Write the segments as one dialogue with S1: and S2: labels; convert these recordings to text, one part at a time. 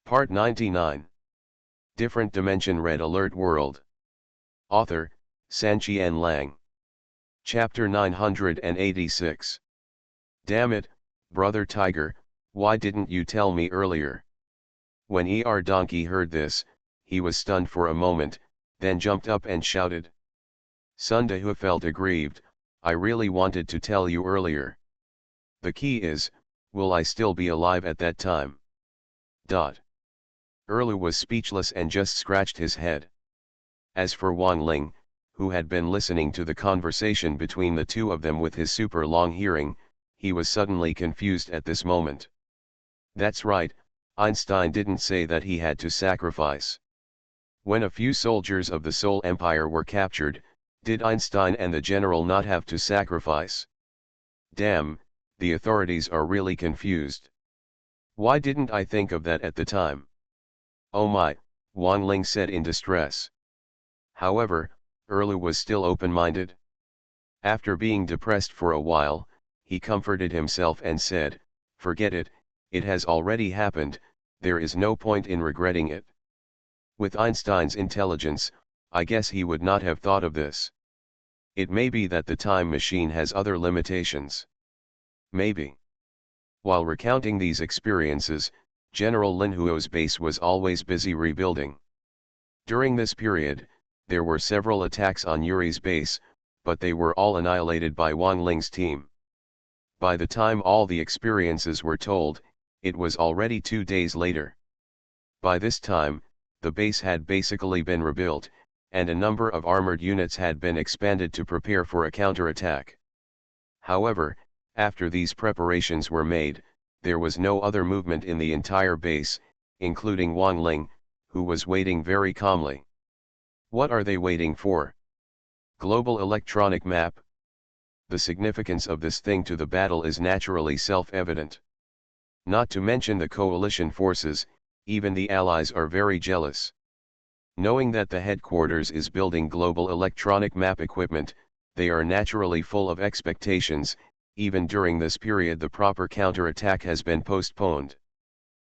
S1: Part 99. Different Dimension Red Alert World. Author, Sanqian Lang. Chapter 986. Damn it, Brother Tiger, why didn't you tell me earlier? When Donkey heard this, he was stunned for a moment, then jumped up and shouted. Sundahu felt aggrieved. I really wanted to tell you earlier. The key is, will I still be alive at that time? Erlu was speechless and just scratched his head. As for Wang Ling, who had been listening to the conversation between the two of them with his super long hearing, he was suddenly confused at this moment. That's right, Einstein didn't say that he had to sacrifice. When a few soldiers of the Soul Empire were captured, did Einstein and the general not have to sacrifice? Damn, the authorities are really confused. Why didn't I think of that at the time? Oh my, Wang Ling said in distress. However, Erlu was still open-minded. After being depressed for a while, he comforted himself and said, forget it, it has already happened, there is no point in regretting it. With Einstein's intelligence, I guess he would not have thought of this. It may be that the time machine has other limitations. Maybe. While recounting these experiences, General Lin Huo's base was always busy rebuilding. During this period, there were several attacks on Yuri's base, but they were all annihilated by Wang Ling's team. By the time all the experiences were told, it was already 2 days later. By this time, the base had basically been rebuilt, and a number of armored units had been expanded to prepare for a counterattack. However, after these preparations were made, there was no other movement in the entire base, including Wang Ling, who was waiting very calmly. What are they waiting for? Global electronic map. The significance of this thing to the battle is naturally self-evident. Not to mention the coalition forces, even the allies are very jealous. Knowing that the headquarters is building global electronic map equipment, they are naturally full of expectations. Even during this period the proper counterattack has been postponed.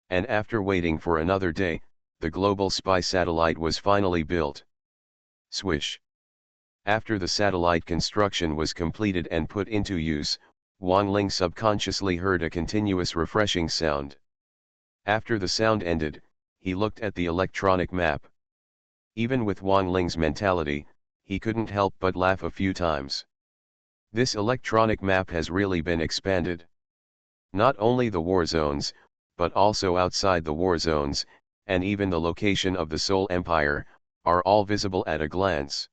S1: And after waiting for another day, the global spy satellite was finally built. Swish. After the satellite construction was completed and put into use, Wang Ling subconsciously heard a continuous refreshing sound. After the sound ended, he looked at the electronic map. Even with Wang Ling's mentality, he couldn't help but laugh a few times. This electronic map has really been expanded. Not only the war zones, but also outside the war zones, and even the location of the Soul Empire, are all visible at a glance.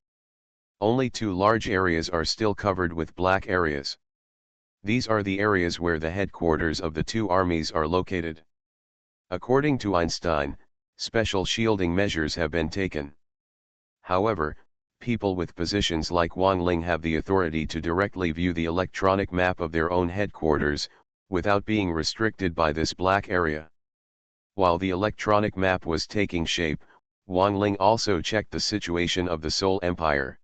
S1: Only 2 large areas are still covered with black areas. These are the areas where the headquarters of the 2 armies are located. According to Einstein, special shielding measures have been taken. However, people with positions like Wang Ling have the authority to directly view the electronic map of their own headquarters, without being restricted by this black area. While the electronic map was taking shape, Wang Ling also checked the situation of the Soul Empire.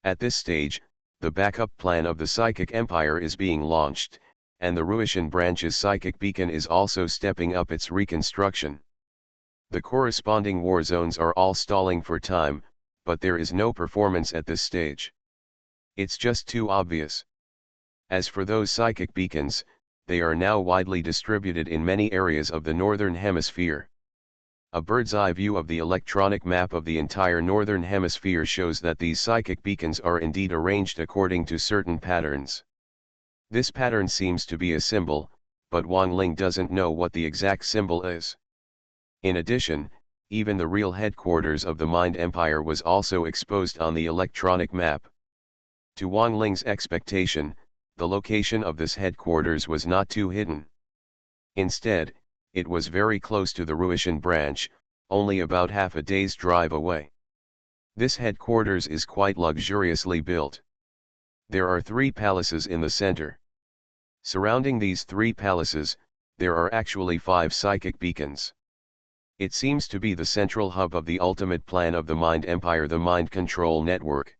S1: At this stage, the backup plan of the Psychic Empire is being launched, and the Ruishan branch's psychic beacon is also stepping up its reconstruction. The corresponding war zones are all stalling for time, but there is no performance at this stage. It's just too obvious. As for those psychic beacons, they are now widely distributed in many areas of the Northern Hemisphere. A bird's-eye view of the electronic map of the entire Northern Hemisphere shows that these psychic beacons are indeed arranged according to certain patterns. This pattern seems to be a symbol, but Wang Ling doesn't know what the exact symbol is. In addition, even the real headquarters of the Mind Empire was also exposed on the electronic map. To Wang Ling's expectation, the location of this headquarters was not too hidden. Instead, it was very close to the Ruishan branch, only about half a day's drive away. This headquarters is quite luxuriously built. There are 3 palaces in the center. Surrounding these 3 palaces, there are actually 5 psychic beacons. It seems to be the central hub of the ultimate plan of the Mind Empire, the Mind Control Network.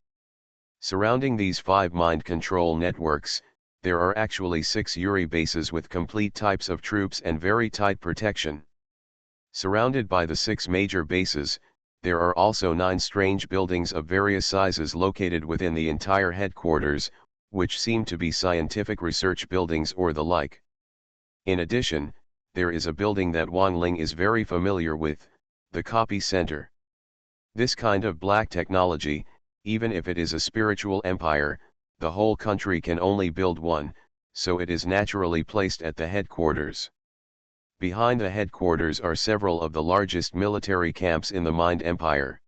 S1: Surrounding these 5 mind control networks, there are actually 6 Yuri bases with complete types of troops and very tight protection. Surrounded by the 6 major bases, there are also 9 strange buildings of various sizes located within the entire headquarters, which seem to be scientific research buildings or the like. In addition, there is a building that Wang Ling is very familiar with, the Copy Center. This kind of black technology, even if it is a spiritual empire, the whole country can only build one, so it is naturally placed at the headquarters. Behind the headquarters are several of the largest military camps in the Mind Empire.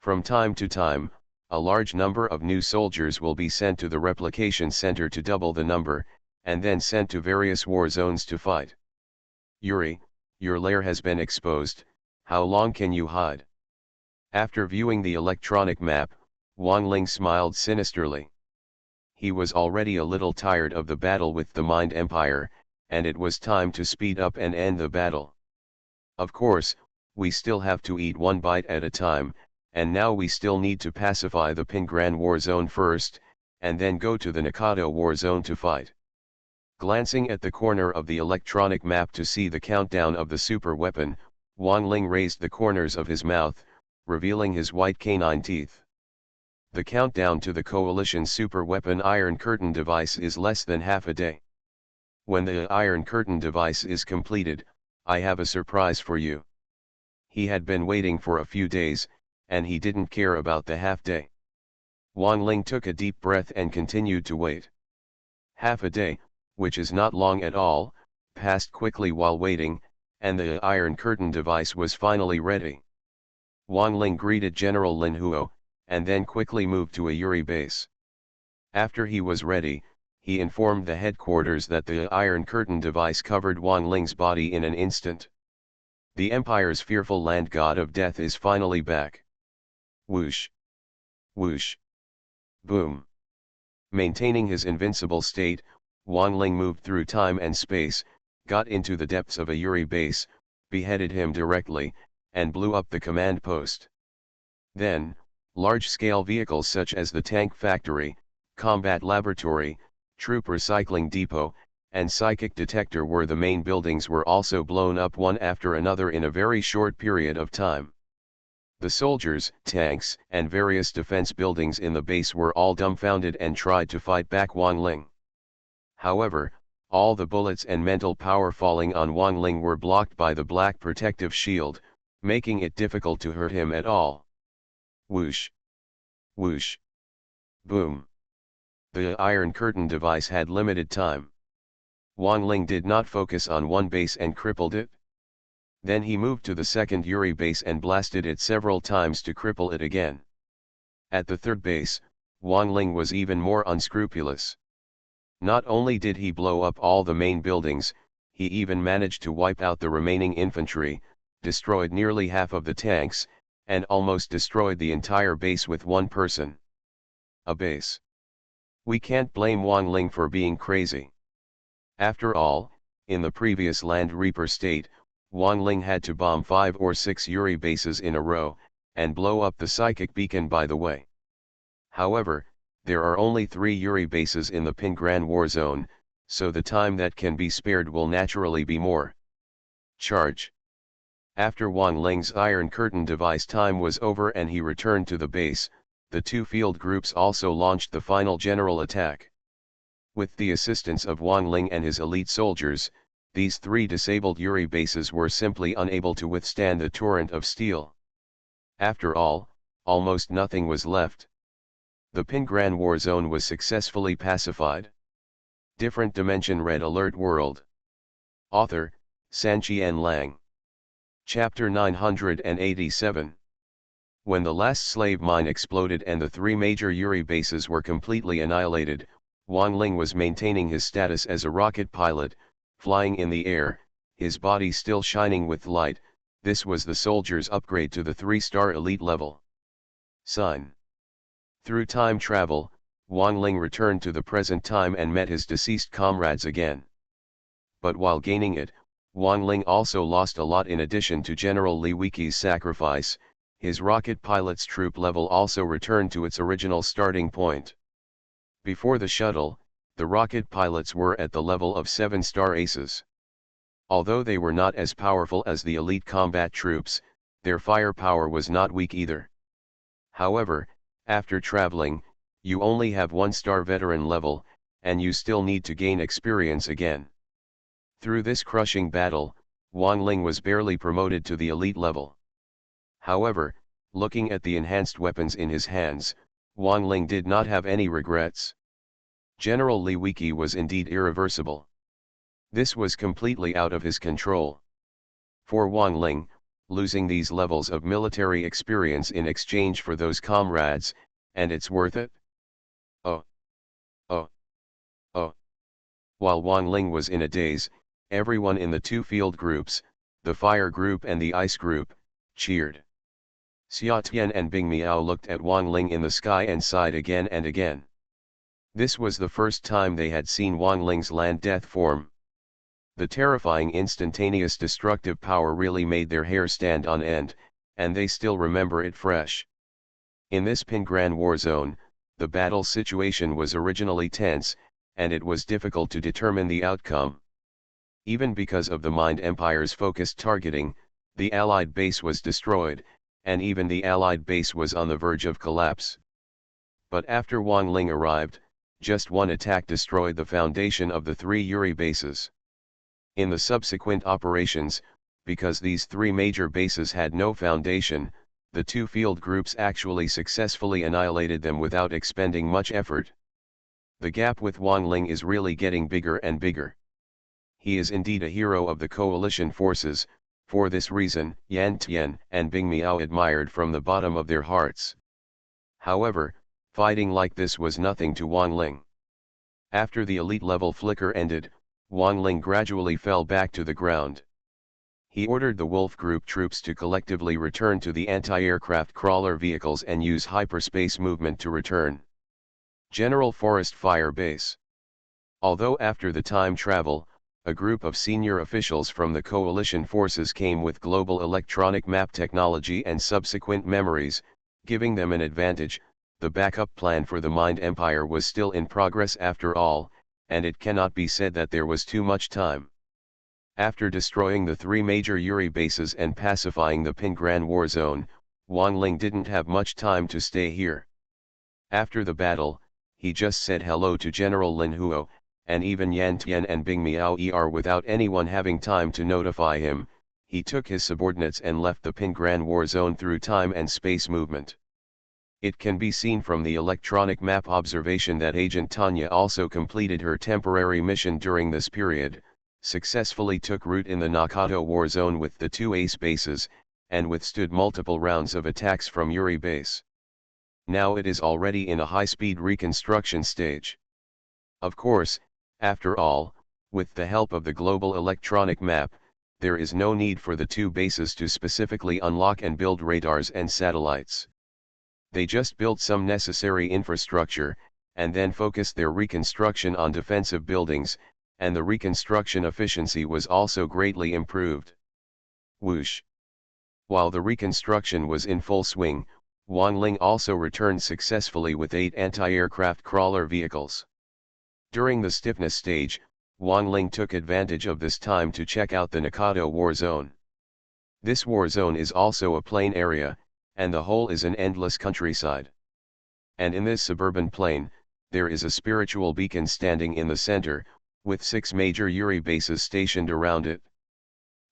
S1: From time to time, a large number of new soldiers will be sent to the replication center to double the number, and then sent to various war zones to fight. Yuri, your lair has been exposed, how long can you hide? After viewing the electronic map, Wang Ling smiled sinisterly. He was already a little tired of the battle with the Mind Empire, and it was time to speed up and end the battle. Of course, we still have to eat one bite at a time, and now we still need to pacify the Pingran war zone first, and then go to the Nakado war zone to fight. Glancing at the corner of the electronic map to see the countdown of the super weapon, Wang Ling raised the corners of his mouth, revealing his white canine teeth. The countdown to the coalition's super weapon Iron Curtain device is less than half a day. When the Iron Curtain device is completed, I have a surprise for you. He had been waiting for a few days, and he didn't care about the half day. Wang Ling took a deep breath and continued to wait. Half a day, which is not long at all, passed quickly while waiting, and the Iron Curtain device was finally ready. Wang Ling greeted General Lin Huo, and then quickly moved to a Yuri base. After he was ready, he informed the headquarters that the Iron Curtain device covered Wang Ling's body in an instant. The Empire's fearful land god of death is finally back. Whoosh! Whoosh! Boom! Maintaining his invincible state, Wang Ling moved through time and space, got into the depths of a Yuri base, beheaded him directly, and blew up the command post. Then, large-scale vehicles such as the tank factory, combat laboratory, troop recycling depot, and psychic detector were the main buildings were also blown up one after another in a very short period of time. The soldiers, tanks, and various defense buildings in the base were all dumbfounded and tried to fight back Wang Ling. However, all the bullets and mental power falling on Wang Ling were blocked by the black protective shield, making it difficult to hurt him at all. Whoosh! Whoosh! Boom! The Iron Curtain device had limited time. Wang Ling did not focus on one base and crippled it. Then he moved to the second Yuri base and blasted it several times to cripple it again. At the third base, Wang Ling was even more unscrupulous. Not only did he blow up all the main buildings, he even managed to wipe out the remaining infantry, destroyed nearly half of the tanks, and almost destroyed the entire base with one person. A base. We can't blame Wang Ling for being crazy. After all, in the previous Land Reaper state, Wang Ling had to bomb 5 or 6 Yuri bases in a row, and blow up the psychic beacon by the way. However, there are only 3 Yuri bases in the Pingran war zone, so the time that can be spared will naturally be more. Charge. After Wang Ling's Iron Curtain device time was over and he returned to the base, the 2 field groups also launched the final general attack. With the assistance of Wang Ling and his elite soldiers, these 3 disabled Yuri bases were simply unable to withstand the torrent of steel. After all, almost nothing was left. The Pingran war zone was successfully pacified. Different Dimension Red Alert World. Author, Sanqian Lang. Chapter 987. When the last slave mine exploded and the 3 major Yuri bases were completely annihilated, Wang Ling was maintaining his status as a rocket pilot, flying in the air, his body still shining with light. This was the soldier's upgrade to the 3-star elite level. Sign. Through time travel, Wang Ling returned to the present time and met his deceased comrades again. But while gaining it, Wang Ling also lost a lot. In addition to General Li Weiqi's sacrifice, his rocket pilot's troop level also returned to its original starting point. Before the shuttle, the rocket pilots were at the level of 7-star aces. Although they were not as powerful as the elite combat troops, their firepower was not weak either. However, after traveling, you only have 1-star veteran level, and you still need to gain experience again. Through this crushing battle, Wang Ling was barely promoted to the elite level. However, looking at the enhanced weapons in his hands, Wang Ling did not have any regrets. General Li Wiki was indeed irreversible. This was completely out of his control. For Wang Ling, losing these levels of military experience in exchange for those comrades, and it's worth it? Oh. Oh. Oh. While Wang Ling was in a daze, everyone in the two field groups, the fire group and the ice group, cheered. Xia Tian and Bing Miao looked at Wang Ling in the sky and sighed again and again. This was the first time they had seen Wang Ling's land death form. The terrifying instantaneous destructive power really made their hair stand on end, and they still remember it fresh. In this Pingran war zone, the battle situation was originally tense, and it was difficult to determine the outcome. Even because of the Mind Empire's focused targeting, the Allied base was destroyed, and even the Allied base was on the verge of collapse. But after Wang Ling arrived, just one attack destroyed the foundation of the 3 Yuri bases. In the subsequent operations, because these 3 major bases had no foundation, the 2 field groups actually successfully annihilated them without expending much effort. The gap with Wang Ling is really getting bigger and bigger. He is indeed a hero of the coalition forces. For this reason, Yan Tian and Bing Miao admired from the bottom of their hearts. However, fighting like this was nothing to Wang Ling. After the elite level flicker ended, Wang Ling gradually fell back to the ground. He ordered the Wolf Group troops to collectively return to the anti-aircraft crawler vehicles and use hyperspace movement to return. General Forest Fire Base. Although after the time travel, a group of senior officials from the coalition forces came with global electronic map technology and subsequent memories, giving them an advantage, the backup plan for the Mind Empire was still in progress after all, and it cannot be said that there was too much time. After destroying the 3 major Yuri bases and pacifying the Pingran war zone, Wang Ling didn't have much time to stay here. After the battle, he just said hello to General Lin Huo, and even Yan Tian and Bing Miao without anyone having time to notify him. He took his subordinates and left the Pingran war zone through time and space movement. It can be seen from the electronic map observation that Agent Tanya also completed her temporary mission during this period, successfully took root in the Nakato war zone with the 2 ace bases, and withstood multiple rounds of attacks from Yuri base. Now it is already in a high-speed reconstruction stage. Of course, after all, with the help of the global electronic map, there is no need for the 2 bases to specifically unlock and build radars and satellites. They just built some necessary infrastructure, and then focused their reconstruction on defensive buildings, and the reconstruction efficiency was also greatly improved. Whoosh! While the reconstruction was in full swing, Wang Ling also returned successfully with 8 anti-aircraft crawler vehicles. During the stiffness stage, Wang Ling took advantage of this time to check out the Nakato war zone. This war zone is also a plain area, and the whole is an endless countryside. And in this suburban plain, there is a spiritual beacon standing in the center, with 6 major Yuri bases stationed around it.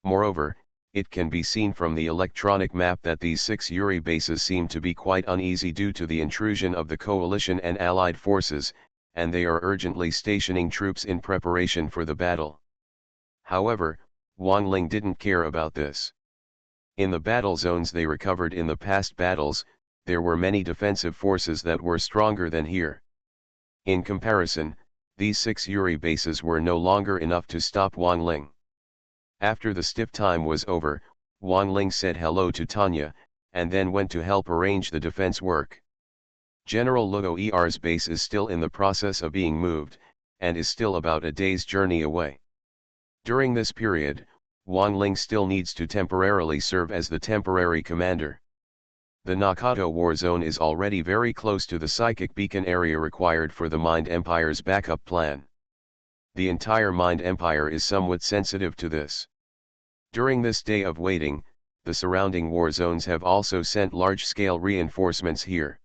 S1: Moreover, it can be seen from the electronic map that these 6 Yuri bases seem to be quite uneasy due to the intrusion of the coalition and allied forces, and they are urgently stationing troops in preparation for the battle. However, Wang Ling didn't care about this. In the battle zones they recovered in the past battles, there were many defensive forces that were stronger than here. In comparison, these 6 Yuri bases were no longer enough to stop Wang Ling. After the stiff time was over, Wang Ling said hello to Tanya, and then went to help arrange the defense work. General Luo Er's base is still in the process of being moved, and is still about a day's journey away. During this period, Wang Ling still needs to temporarily serve as the temporary commander. The Nakato war zone is already very close to the psychic beacon area required for the Mind Empire's backup plan. The entire Mind Empire is somewhat sensitive to this. During this day of waiting, the surrounding war zones have also sent large-scale reinforcements here,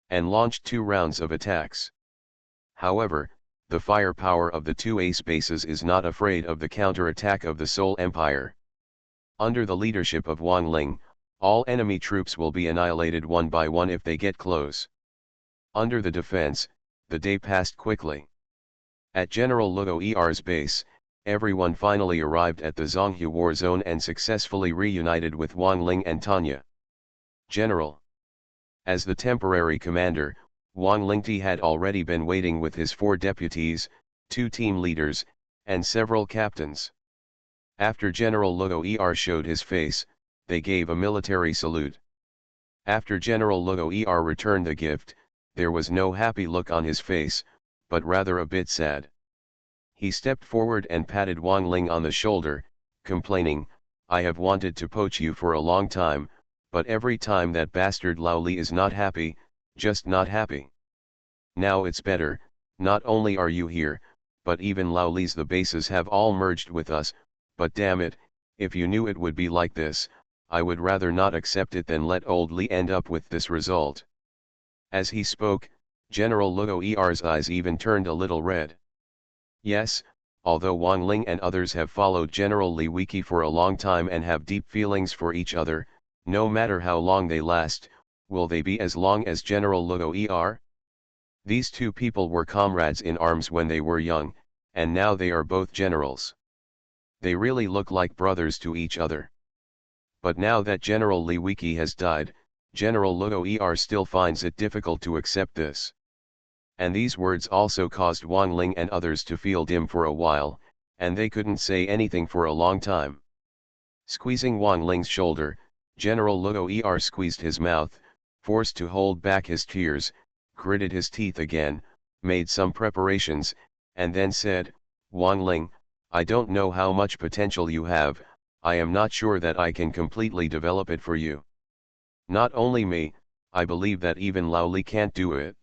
S1: and launched 2 rounds of attacks. However, the firepower of the 2 ace bases is not afraid of the counter-attack of the Seoul Empire. Under the leadership of Wang Ling, all enemy troops will be annihilated one by one if they get close. Under the defense, the day passed quickly. At General Luo Er's base, everyone finally arrived at the Zhonghe war zone and successfully reunited with Wang Ling and Tanya. General. As the temporary commander, Wang Lingti had already been waiting with his 4 deputies, 2 team leaders, and several captains. After General Luo Er showed his face, they gave a military salute. After General Luo Er returned the gift, there was no happy look on his face, but rather a bit sad. He stepped forward and patted Wang Ling on the shoulder, complaining, "I have wanted to poach you for a long time, but every time that bastard Lao Li is not happy, just not happy. Now it's better, not only are you here, but even Lao Li's the bases have all merged with us, but damn it, if you knew it would be like this, I would rather not accept it than let old Li end up with this result." As he spoke, General Luo Er's eyes even turned a little red. Yes, although Wang Ling and others have followed General Li Wiki for a long time and have deep feelings for each other, no matter how long they last, will they be as long as General Luo Er? These 2 people were comrades in arms when they were young, and now they are both generals. They really look like brothers to each other. But now that General Li Wiki has died, General Luo Er still finds it difficult to accept this. And these words also caused Wang Ling and others to feel dim for a while, and they couldn't say anything for a long time. Squeezing Wang Ling's shoulder, General Luo Er squeezed his mouth, forced to hold back his tears, gritted his teeth again, made some preparations, and then said, "Wang Ling, I don't know how much potential you have, I am not sure that I can completely develop it for you. Not only me, I believe that even Lao Li can't do it.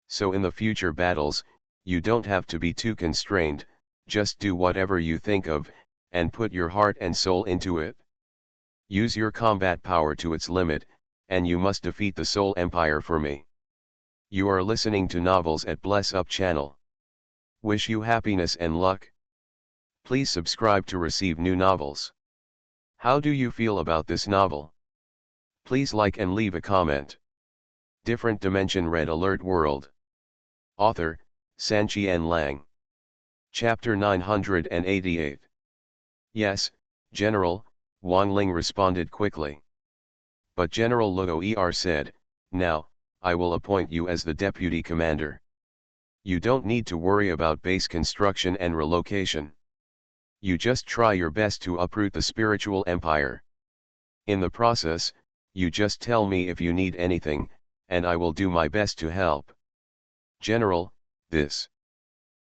S1: So in the future battles, you don't have to be too constrained, just do whatever you think of, and put your heart and soul into it. Use your combat power to its limit, and you must defeat the Seoul Empire for me." You are listening to Novels at Bless Up channel. Wish you happiness and luck. Please subscribe to receive new novels. How do you feel about this novel? Please like and leave a comment. Different Dimension Red Alert World. Author, Sanqian Lang. Chapter 988. Yes, General, Wang Ling responded quickly. But General Luo Er said, "Now, I will appoint you as the deputy commander. You don't need to worry about base construction and relocation. You just try your best to uproot the spiritual empire. In the process, you just tell me if you need anything, and I will do my best to help." General, this.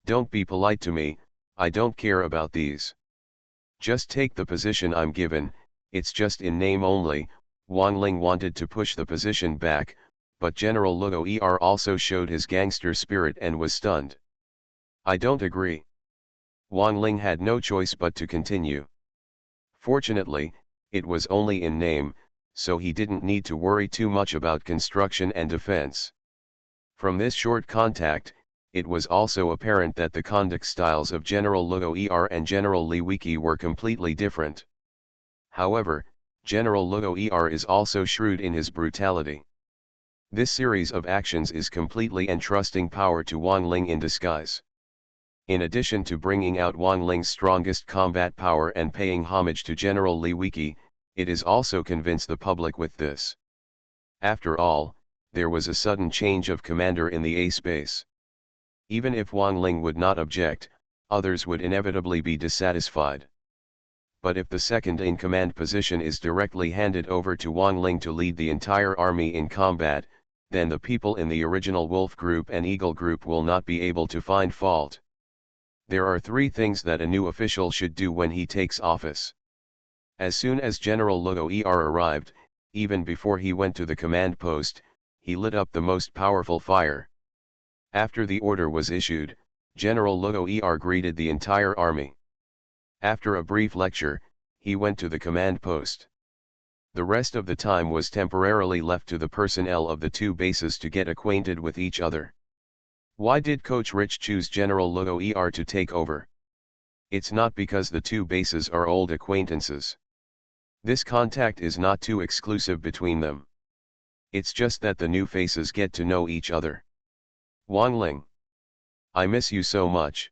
S1: Don't be polite to me, I don't care about these. Just take the position I'm given, it's just in name only. Wang Ling wanted to push the position back, but General Luo Er also showed his gangster spirit and was stunned. "I don't agree." Wang Ling had no choice but to continue. Fortunately, it was only in name, so he didn't need to worry too much about construction and defense. From this short contact, it was also apparent that the conduct styles of General Luo Er and General Li Wiki were completely different. However, General Luo Er is also shrewd in his brutality. This series of actions is completely entrusting power to Wang Ling in disguise. In addition to bringing out Wang Ling's strongest combat power and paying homage to General Li Wiki, it is also convinced the public with this. After all, there was a sudden change of commander in the ace base. Even if Wang Ling would not object, others would inevitably be dissatisfied. But if the second-in-command position is directly handed over to Wang Ling to lead the entire army in combat, then the people in the original Wolf Group and Eagle Group will not be able to find fault. There are 3 things that a new official should do when he takes office. As soon as General Luo Er arrived, even before he went to the command post, he lit up the most powerful fire. After the order was issued, General Luo greeted the entire army. After a brief lecture, he went to the command post. The rest of the time was temporarily left to the personnel of the two bases to get acquainted with each other. Why did Coach Rich choose General Luo to take over? It's not because the two bases are old acquaintances. This contact is not too exclusive between them. It's just that the new faces get to know each other. Wang Ling. I miss you so much.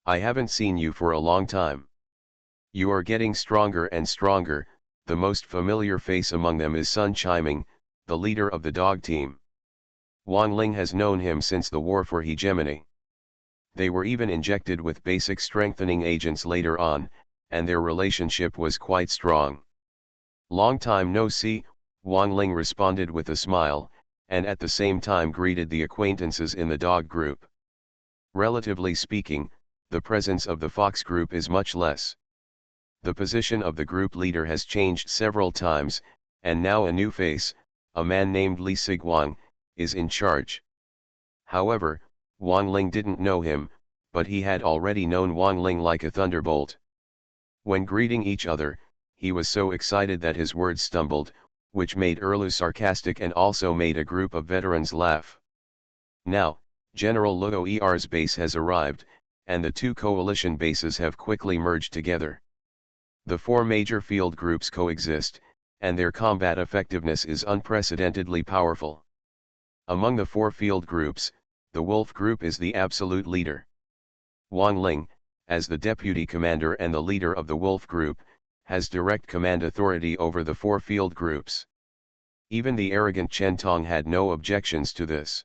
S1: I haven't seen you for a long time. You are getting stronger and stronger. The most familiar face among them is Sun Chiming, the leader of the dog team. Wang Ling has known him since the war for hegemony. They were even injected with basic strengthening agents later on, and their relationship was quite strong. Long time no see, Wang Ling responded with a smile, and at the same time greeted the acquaintances in the dog group. Relatively speaking, the presence of the fox group is much less. The position of the group leader has changed several times, and now a new face, a man named Li Sigwang, is in charge. However, Wang Ling didn't know him, but he had already known Wang Ling like a thunderbolt. When greeting each other, he was so excited that his words stumbled, which made Erlu sarcastic and also made a group of veterans laugh. Now, General Luo's base has arrived, and the two coalition bases have quickly merged together. The four major field groups coexist, and their combat effectiveness is unprecedentedly powerful. Among the four field groups, the Wolf Group is the absolute leader. Wang Ling, as the deputy commander and the leader of the Wolf Group, has direct command authority over the four field groups. Even the arrogant Chen Tong had no objections to this.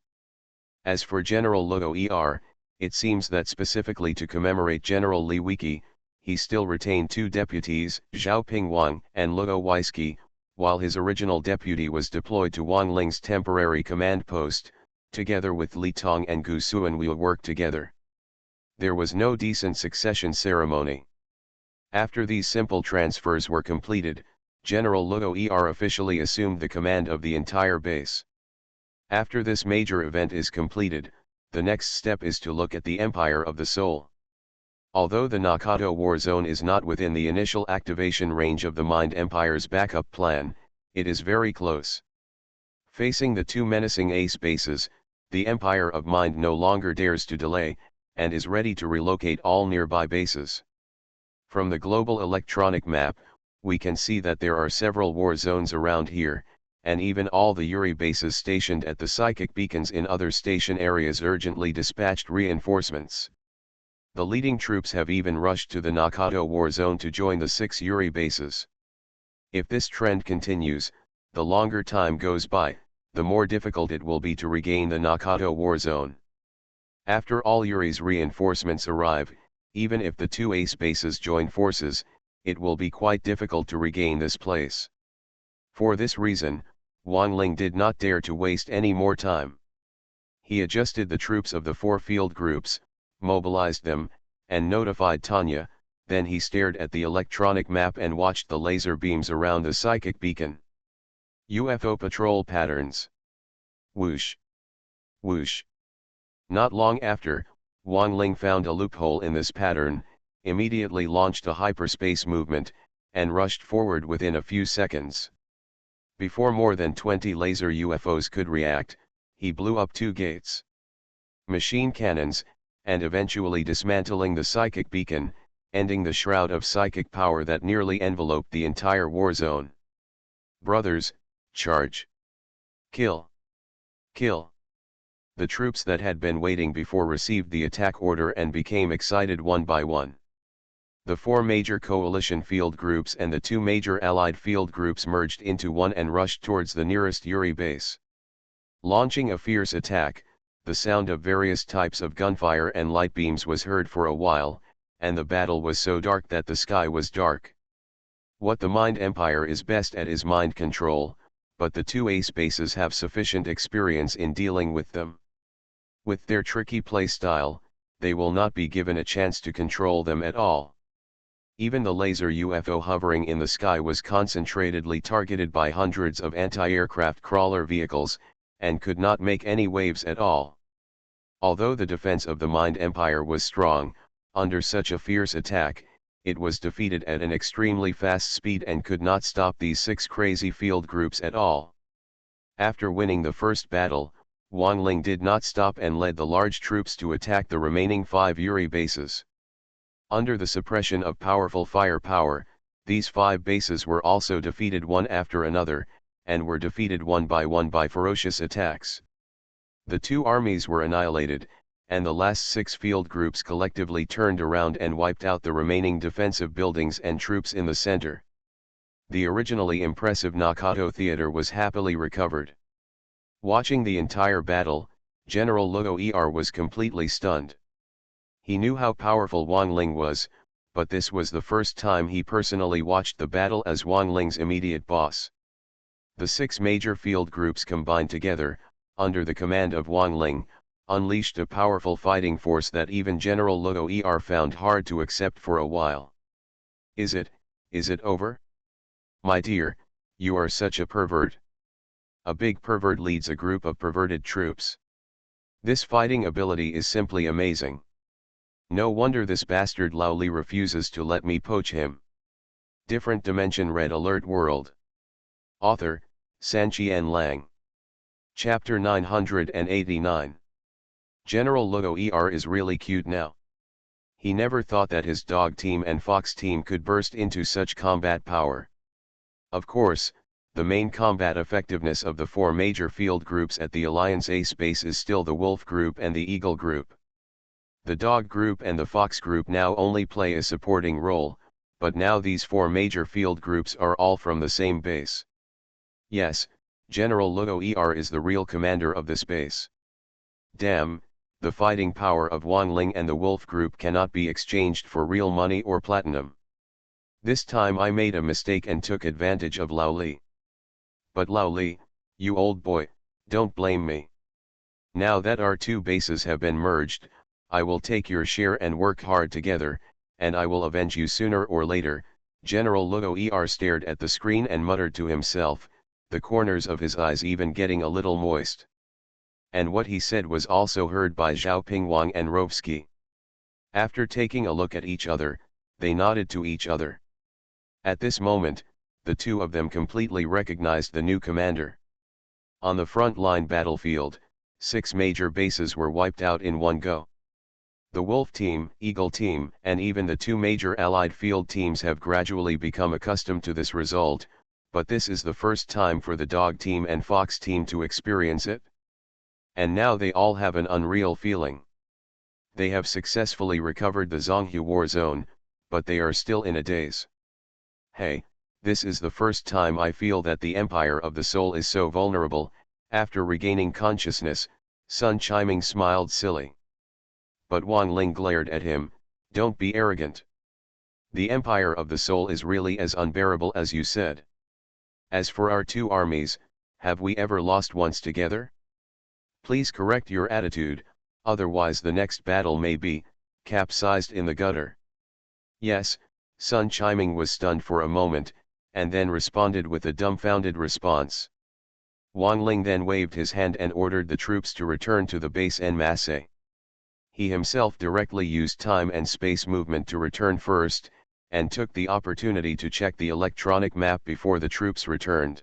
S1: As for General Luo, it seems that specifically to commemorate General Li Wiki, he still retained two deputies, Zhao Pingwang and Luo Weisqi, while his original deputy was deployed to Wang Ling's temporary command post. Together with Li Tong and Gu Suan will work together. There was no decent succession ceremony. After these simple transfers were completed, General Luo officially assumed the command of the entire base. After this major event is completed, the next step is to look at the Empire of the Soul. Although the Nakado War Zone is not within the initial activation range of the Mind Empire's backup plan, it is very close. Facing the two menacing ace bases, the Empire of Mind no longer dares to delay, and is ready to relocate all nearby bases. From the global electronic map, we can see that there are several war zones around here, and even all the Yuri bases stationed at the psychic beacons in other station areas urgently dispatched reinforcements. The leading troops have even rushed to the Nakado War Zone to join the 6 Yuri bases. If this trend continues, the longer time goes by, the more difficult it will be to regain the Nakado War Zone. After all Yuri's reinforcements arrive, even if the two ace bases join forces, it will be quite difficult to regain this place. For this reason, Wang Ling did not dare to waste any more time. He adjusted the troops of the four field groups, mobilized them, and notified Tanya. Then he stared at the electronic map and watched the laser beams around the psychic beacon. UFO patrol patterns. Whoosh. Whoosh. Not long after, Wang Ling found a loophole in this pattern, immediately launched a hyperspace movement, and rushed forward within a few seconds. Before more than 20 laser UFOs could react, he blew up 2 gates, machine cannons, and eventually dismantling the psychic beacon, ending the shroud of psychic power that nearly enveloped the entire war zone. Brothers, charge! Kill! Kill! The troops that had been waiting before received the attack order and became excited one by one. The 4 major coalition field groups and the 2 major allied field groups merged into one and rushed towards the nearest Yuri base. Launching a fierce attack, the sound of various types of gunfire and light beams was heard for a while, and the battle was so dark that the sky was dark. What the Mind Empire is best at is mind control, but the 2 ace bases have sufficient experience in dealing with them. With their tricky play style, they will not be given a chance to control them at all. Even the laser UFO hovering in the sky was concentratedly targeted by hundreds of anti-aircraft crawler vehicles, and could not make any waves at all. Although the defense of the Mind Empire was strong, under such a fierce attack, it was defeated at an extremely fast speed and could not stop these 6 crazy field groups at all. After winning the first battle, Wang Ling did not stop and led the large troops to attack the remaining 5 Yuri bases. Under the suppression of powerful firepower, these 5 bases were also defeated one after another, and were defeated one by ferocious attacks. The 2 armies were annihilated, and the last 6 field groups collectively turned around and wiped out the remaining defensive buildings and troops in the center. The originally impressive Nakato Theater was happily recovered. Watching the entire battle, General Luo Er was completely stunned. He knew how powerful Wang Ling was, but this was the first time he personally watched the battle as Wang Ling's immediate boss. The 6 major field groups combined together, under the command of Wang Ling, unleashed a powerful fighting force that even General Luo Er found hard to accept for a while. Is it over? My dear, you are such a pervert. A big pervert leads a group of perverted troops. This fighting ability is simply amazing. No wonder this bastard Lao Li refuses to let me poach him. Different Dimension Red Alert World. Author, Sanqian Lang. Chapter 989. General Luo Er is really cute now. He never thought that his dog team and fox team could burst into such combat power. Of course, the main combat effectiveness of the 4 major field groups at the Alliance A space is still the Wolf Group and the Eagle Group. The Dog Group and the Fox Group now only play a supporting role, but now these 4 major field groups are all from the same base. Yes, General Luo Er is the real commander of this base. Damn, the fighting power of Wang Ling and the Wolf Group cannot be exchanged for real money or platinum. This time I made a mistake and took advantage of Lao Li. But Lao Li, you old boy, don't blame me. Now that our 2 bases have been merged, I will take your share and work hard together, and I will avenge you sooner or later. General Luo Er stared at the screen and muttered to himself, the corners of his eyes even getting a little moist. And what he said was also heard by Zhao Pingwang and Rovsky. After taking a look at each other, they nodded to each other. At this moment, the 2 of them completely recognized the new commander. On the front line battlefield, 6 major bases were wiped out in one go. The Wolf Team, Eagle Team, and even the 2 major allied field teams have gradually become accustomed to this result, but this is the first time for the Dog Team and Fox Team to experience it. And now they all have an unreal feeling. They have successfully recovered the Zhonghu war zone, but they are still in a daze. Hey, this is the first time I feel that the Empire of the Soul is so vulnerable. After regaining consciousness, Sun Chiming smiled silly. But Wang Ling glared at him, don't be arrogant. The Empire of the Soul is really as unbearable as you said. As for our 2 armies, have we ever lost once together? Please correct your attitude, otherwise the next battle may be capsized in the gutter. Yes, Sun Chiming was stunned for a moment, and then responded with a dumbfounded response. Wang Ling then waved his hand and ordered the troops to return to the base en masse. He himself directly used time and space movement to return first, and took the opportunity to check the electronic map before the troops returned.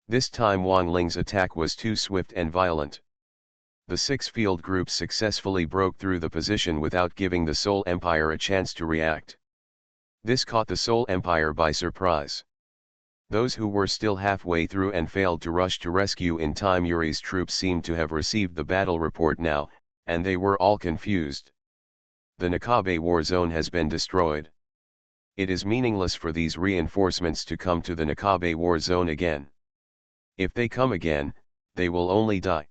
S1: This time Wang Ling's attack was too swift and violent. The 6 field groups successfully broke through the position without giving the Soul Empire a chance to react. This caught the Soul Empire by surprise. Those who were still halfway through and failed to rush to rescue in time Yuri's troops seemed to have received the battle report now, and they were all confused. The Nakabe war zone has been destroyed. It is meaningless for these reinforcements to come to the Nakabe war zone again. If they come again, they will only die.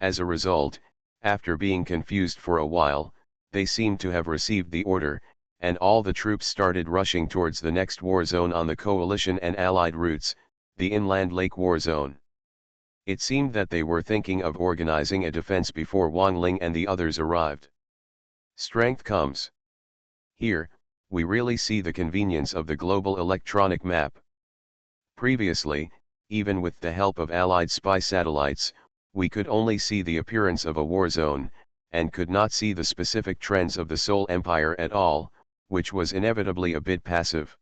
S1: As a result, after being confused for a while, they seemed to have received the order, and all the troops started rushing towards the next war zone on the coalition and allied routes, the inland lake war zone. It seemed that they were thinking of organizing a defense before Wang Ling and the others arrived. Strength comes. Here, we really see the convenience of the global electronic map. Previously, even with the help of allied spy satellites, we could only see the appearance of a war zone, and could not see the specific trends of the Seoul Empire at all, which was inevitably a bit passive.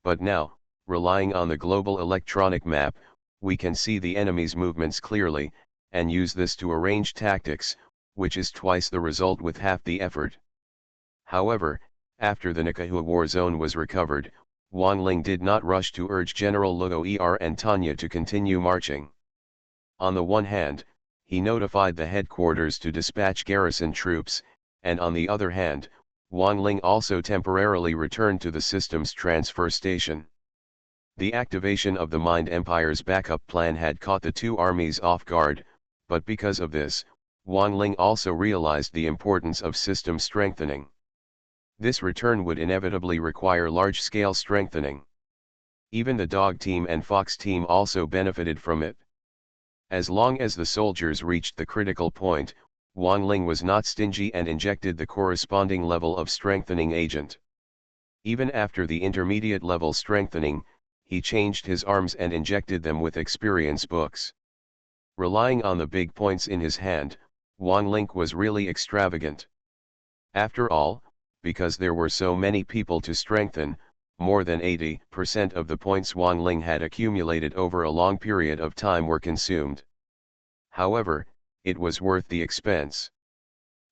S1: But now, relying on the global electronic map, we can see the enemy's movements clearly, and use this to arrange tactics, which is twice the result with half the effort. However, after the Nakahua war zone was recovered, Wang Ling did not rush to urge General Luo Er and Tanya to continue marching. On the one hand, he notified the headquarters to dispatch garrison troops, and on the other hand, Wang Ling also temporarily returned to the system's transfer station. The activation of the Mind Empire's backup plan had caught the two armies off guard, but because of this, Wang Ling also realized the importance of system strengthening. This return would inevitably require large-scale strengthening. Even the Dog Team and Fox Team also benefited from it. As long as the soldiers reached the critical point, Wang Ling was not stingy and injected the corresponding level of strengthening agent. Even after the intermediate level strengthening, he changed his arms and injected them with experience books. Relying on the big points in his hand, Wang Ling was really extravagant. After all, because there were so many people to strengthen, more than 80% of the points Wang Ling had accumulated over a long period of time were consumed. However, it was worth the expense.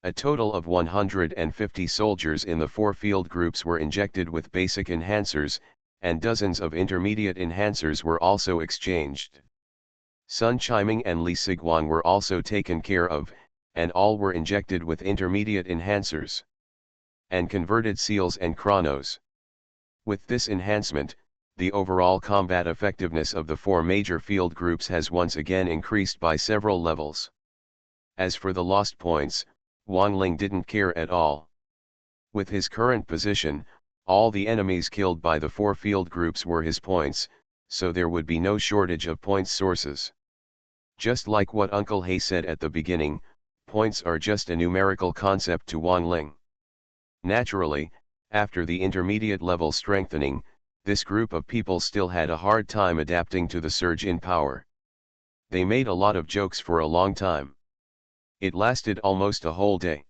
S1: A total of 150 soldiers in the 4 field groups were injected with basic enhancers, and dozens of intermediate enhancers were also exchanged. Sun Chiming and Li Sighuang were also taken care of, and all were injected with intermediate enhancers and converted seals and chronos. With this enhancement, the overall combat effectiveness of the 4 major field groups has once again increased by several levels. As for the lost points, Wang Ling didn't care at all. With his current position, all the enemies killed by the 4 field groups were his points, so there would be no shortage of points sources. Just like what Uncle Hay said at the beginning, points are just a numerical concept to Wang Ling. Naturally, after the intermediate level strengthening, this group of people still had a hard time adapting to the surge in power. They made a lot of jokes for a long time. It lasted almost a whole day.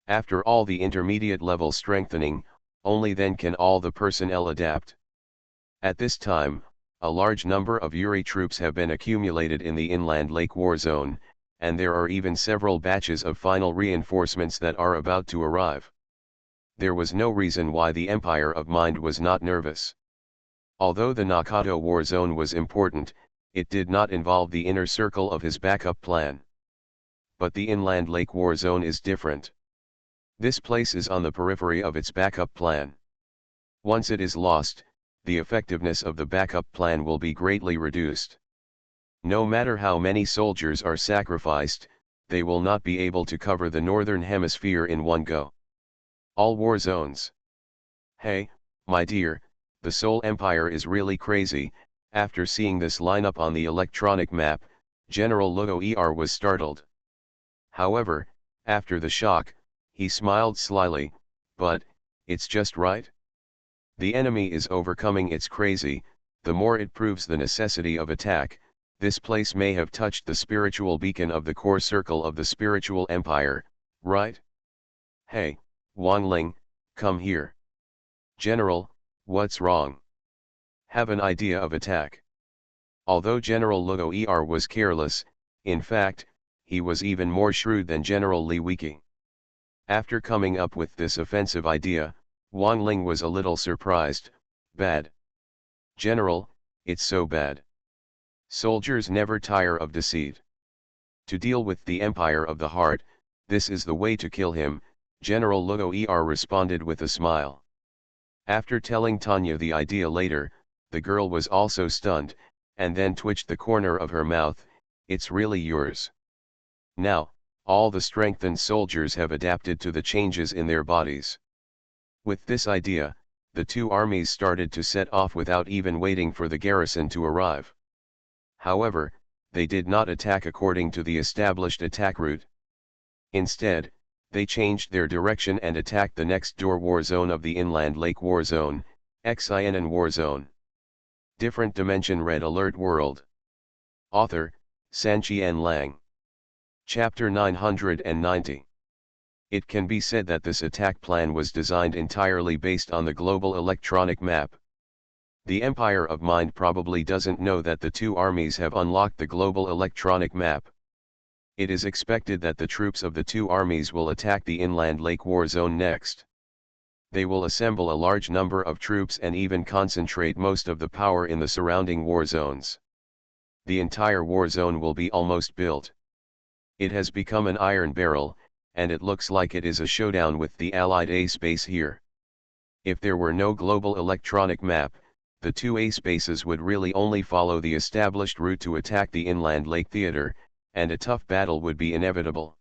S1: After all the intermediate level strengthening, only then can all the personnel adapt. At this time, a large number of Yuri troops have been accumulated in the inland lake war zone, and there are even several batches of final reinforcements that are about to arrive. There was no reason why the Empire of Mind was not nervous. Although the Nakata war zone was important, it did not involve the inner circle of his backup plan. But the inland lake war zone is different. This place is on the periphery of its backup plan. Once it is lost, the effectiveness of the backup plan will be greatly reduced. No matter how many soldiers are sacrificed, they will not be able to cover the northern hemisphere in one go. All war zones. Hey, my dear, the Seoul Empire is really crazy. After seeing this lineup on the electronic map, General Luo Er was startled. However, after the shock, he smiled slyly, but, it's just right. The enemy is overcoming its crazy, the more it proves the necessity of attack. This place may have touched the spiritual beacon of the core circle of the spiritual empire, right? Hey, Wang Ling, come here. General, what's wrong? Have an idea of attack. Although General Luo Er was careless, in fact, he was even more shrewd than General Li Wiki. After coming up with this offensive idea, Wang Ling was a little surprised. Bad. General, it's so bad. Soldiers never tire of deceit. To deal with the Empire of the Heart, this is the way to kill him, General Luo Er responded with a smile. After telling Tanya the idea later, the girl was also stunned, and then twitched the corner of her mouth. It's really yours. Now, all the strengthened soldiers have adapted to the changes in their bodies. With this idea, the two armies started to set off without even waiting for the garrison to arrive. However, they did not attack according to the established attack route. Instead, they changed their direction and attacked the next door war zone of the inland lake war zone, Xianan war zone. Different dimension. Red alert world. Author, Sanqian Lang. Chapter 990. It can be said that this attack plan was designed entirely based on the global electronic map. The Empire of Mind probably doesn't know that the two armies have unlocked the global electronic map. It is expected that the troops of the two armies will attack the inland lake war zone next. They will assemble a large number of troops and even concentrate most of the power in the surrounding war zones. The entire war zone will be almost built. It has become an iron barrel, and it looks like it is a showdown with the Allied A space here. If there were no global electronic map, the two A spaces would really only follow the established route to attack the inland lake theater, and a tough battle would be inevitable.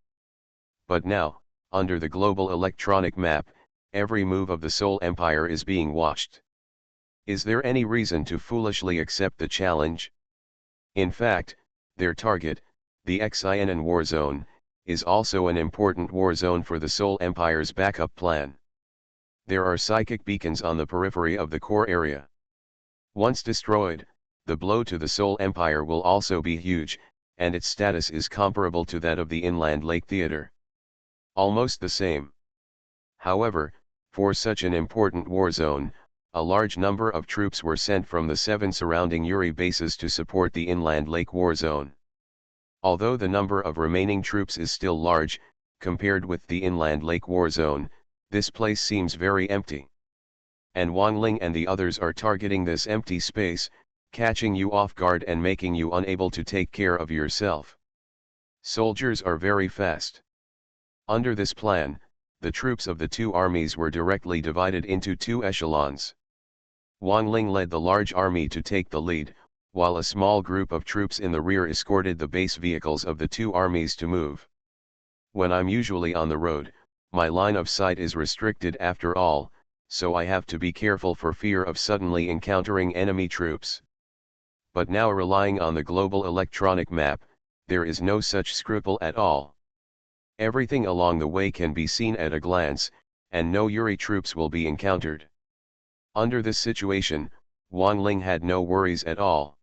S1: But now, under the global electronic map, every move of the Seoul Empire is being watched. Is there any reason to foolishly accept the challenge? In fact, their target, the Xianan war zone, is also an important war zone for the Seoul Empire's backup plan. There are psychic beacons on the periphery of the core area. Once destroyed, the blow to the Seoul Empire will also be huge, and its status is comparable to that of the inland lake theater. Almost the same. However, for such an important war zone, a large number of troops were sent from the 7 surrounding Yuri bases to support the inland lake war zone. Although the number of remaining troops is still large, compared with the inland lake war zone, this place seems very empty. And Wang Ling and the others are targeting this empty space, catching you off guard and making you unable to take care of yourself. Soldiers are very fast. Under this plan, the troops of the two armies were directly divided into 2 echelons. Wang Ling led the large army to take the lead, while a small group of troops in the rear escorted the base vehicles of the two armies to move. When I'm usually on the road, my line of sight is restricted after all, so I have to be careful for fear of suddenly encountering enemy troops. But now, relying on the global electronic map, there is no such scruple at all. Everything along the way can be seen at a glance, and no Yuri troops will be encountered. Under this situation, Wang Ling had no worries at all.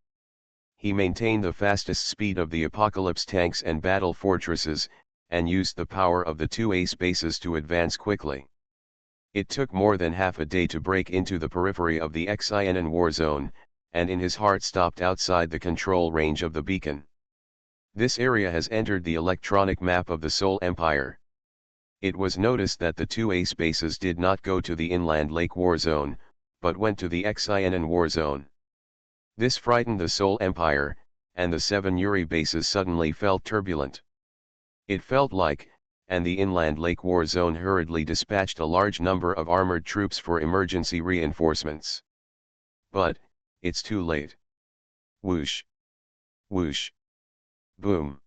S1: He maintained the fastest speed of the Apocalypse tanks and battle fortresses, and used the power of the 2 A spaces to advance quickly. It took more than half a day to break into the periphery of the Xianan war zone, and in his heart stopped outside the control range of the beacon. This area has entered the electronic map of the Seoul Empire. It was noticed that the 2 A spaces did not go to the inland lake war zone, but went to the Xianan war zone. This frightened the Seoul Empire, and the 7 Yuri bases suddenly felt turbulent. It felt like, and the inland lake war zone hurriedly dispatched a large number of armored troops for emergency reinforcements. But, it's too late. Whoosh! Whoosh! Boom!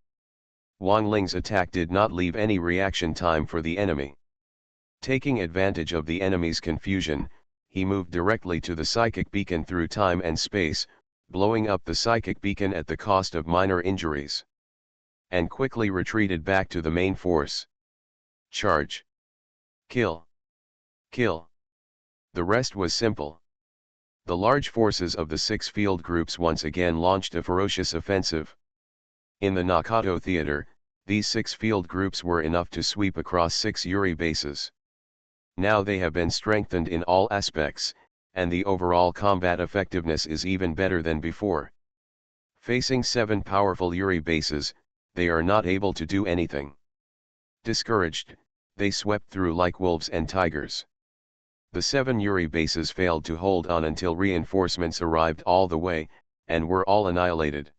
S1: Wang Ling's attack did not leave any reaction time for the enemy. Taking advantage of the enemy's confusion, he moved directly to the psychic beacon through time and space, blowing up the psychic beacon at the cost of minor injuries. And quickly retreated back to the main force. Charge! Kill! Kill! The rest was simple. The large forces of the 6 field groups once again launched a ferocious offensive. In the Nakato theater, these 6 field groups were enough to sweep across 6 Yuri bases. Now they have been strengthened in all aspects, and the overall combat effectiveness is even better than before. Facing 7 powerful Yuri bases, they are not able to do anything. Discouraged, they swept through like wolves and tigers. The 7 Yuri bases failed to hold on until reinforcements arrived all the way, and were all annihilated.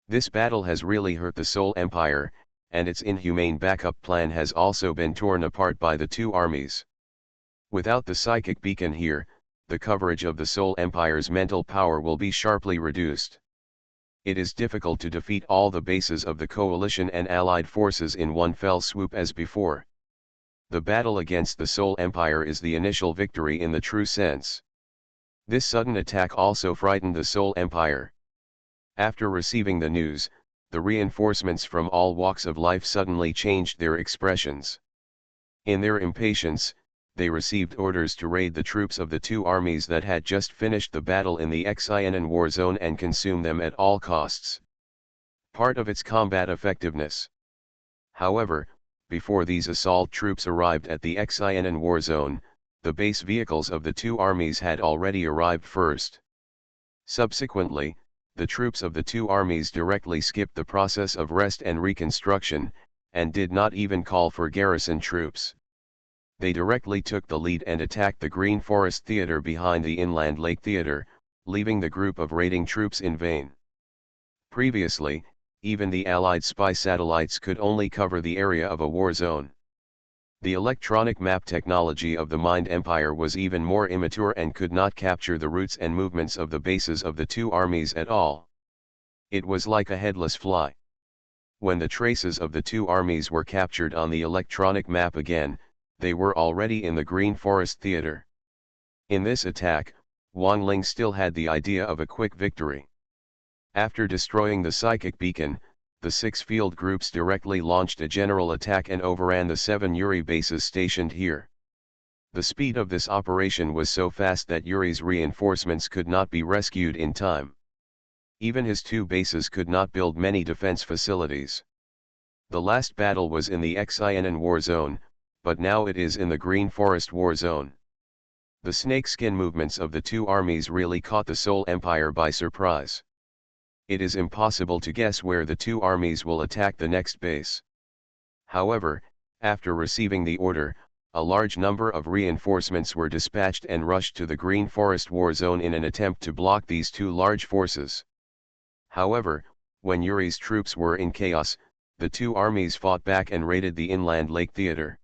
S1: This battle has really hurt the Seoul Empire, and its inhumane backup plan has also been torn apart by the two armies. Without the psychic beacon here, the coverage of the Seoul Empire's mental power will be sharply reduced. It is difficult to defeat all the bases of the coalition and allied forces in one fell swoop as before. The battle against the Seoul Empire is the initial victory in the true sense. This sudden attack also frightened the Seoul Empire. After receiving the news, the reinforcements from all walks of life suddenly changed their expressions. In their impatience, they received orders to raid the troops of the two armies that had just finished the battle in the Xianan war zone and consume them at all costs. part of its combat effectiveness. However, before these assault troops arrived at the Xin war zone, the base vehicles of the two armies had already arrived first. Subsequently, the troops of the two armies directly skipped the process of rest and reconstruction, and did not even call for garrison troops. They directly took the lead and attacked the Green Forest Theater behind the Inland Lake Theater, leaving the group of raiding troops in vain. Previously, even the Allied spy satellites could only cover the area of a war zone. The electronic map technology of the Mind Empire was even more immature and could not capture the routes and movements of the bases of the two armies at all. It was like a headless fly. When the traces of the two armies were captured on the electronic map again, they were already in the Green Forest Theater. In this attack, Wang Ling still had the idea of a quick victory. After destroying the psychic beacon, the 6 field groups directly launched a general attack and overran the 7 Yuri bases stationed here. The speed of this operation was so fast that Yuri's reinforcements could not be rescued in time. Even his 2 bases could not build many defense facilities. The last battle was in the Xin war zone, but now it is in the Green Forest war zone. The snakeskin movements of the two armies really caught the Seoul Empire by surprise. It is impossible to guess where the two armies will attack the next base. However, after receiving the order, a large number of reinforcements were dispatched and rushed to the Green Forest war zone in an attempt to block these two large forces. However, when Yuri's troops were in chaos, the two armies fought back and raided the Inland Lake Theater.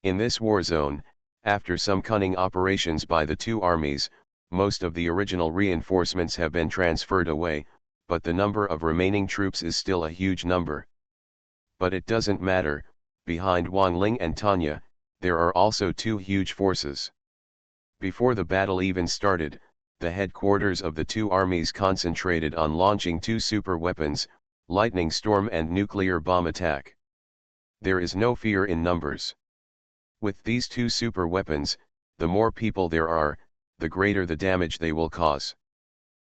S1: In this war zone, after some cunning operations by the two armies, most of the original reinforcements have been transferred away, but the number of remaining troops is still a huge number. But it doesn't matter, behind Wang Ling and Tanya, there are also 2 huge forces. Before the battle even started, the headquarters of the two armies concentrated on launching 2 super weapons, lightning storm and nuclear bomb attack. There is no fear in numbers. With these 2 super weapons, the more people there are, the greater the damage they will cause.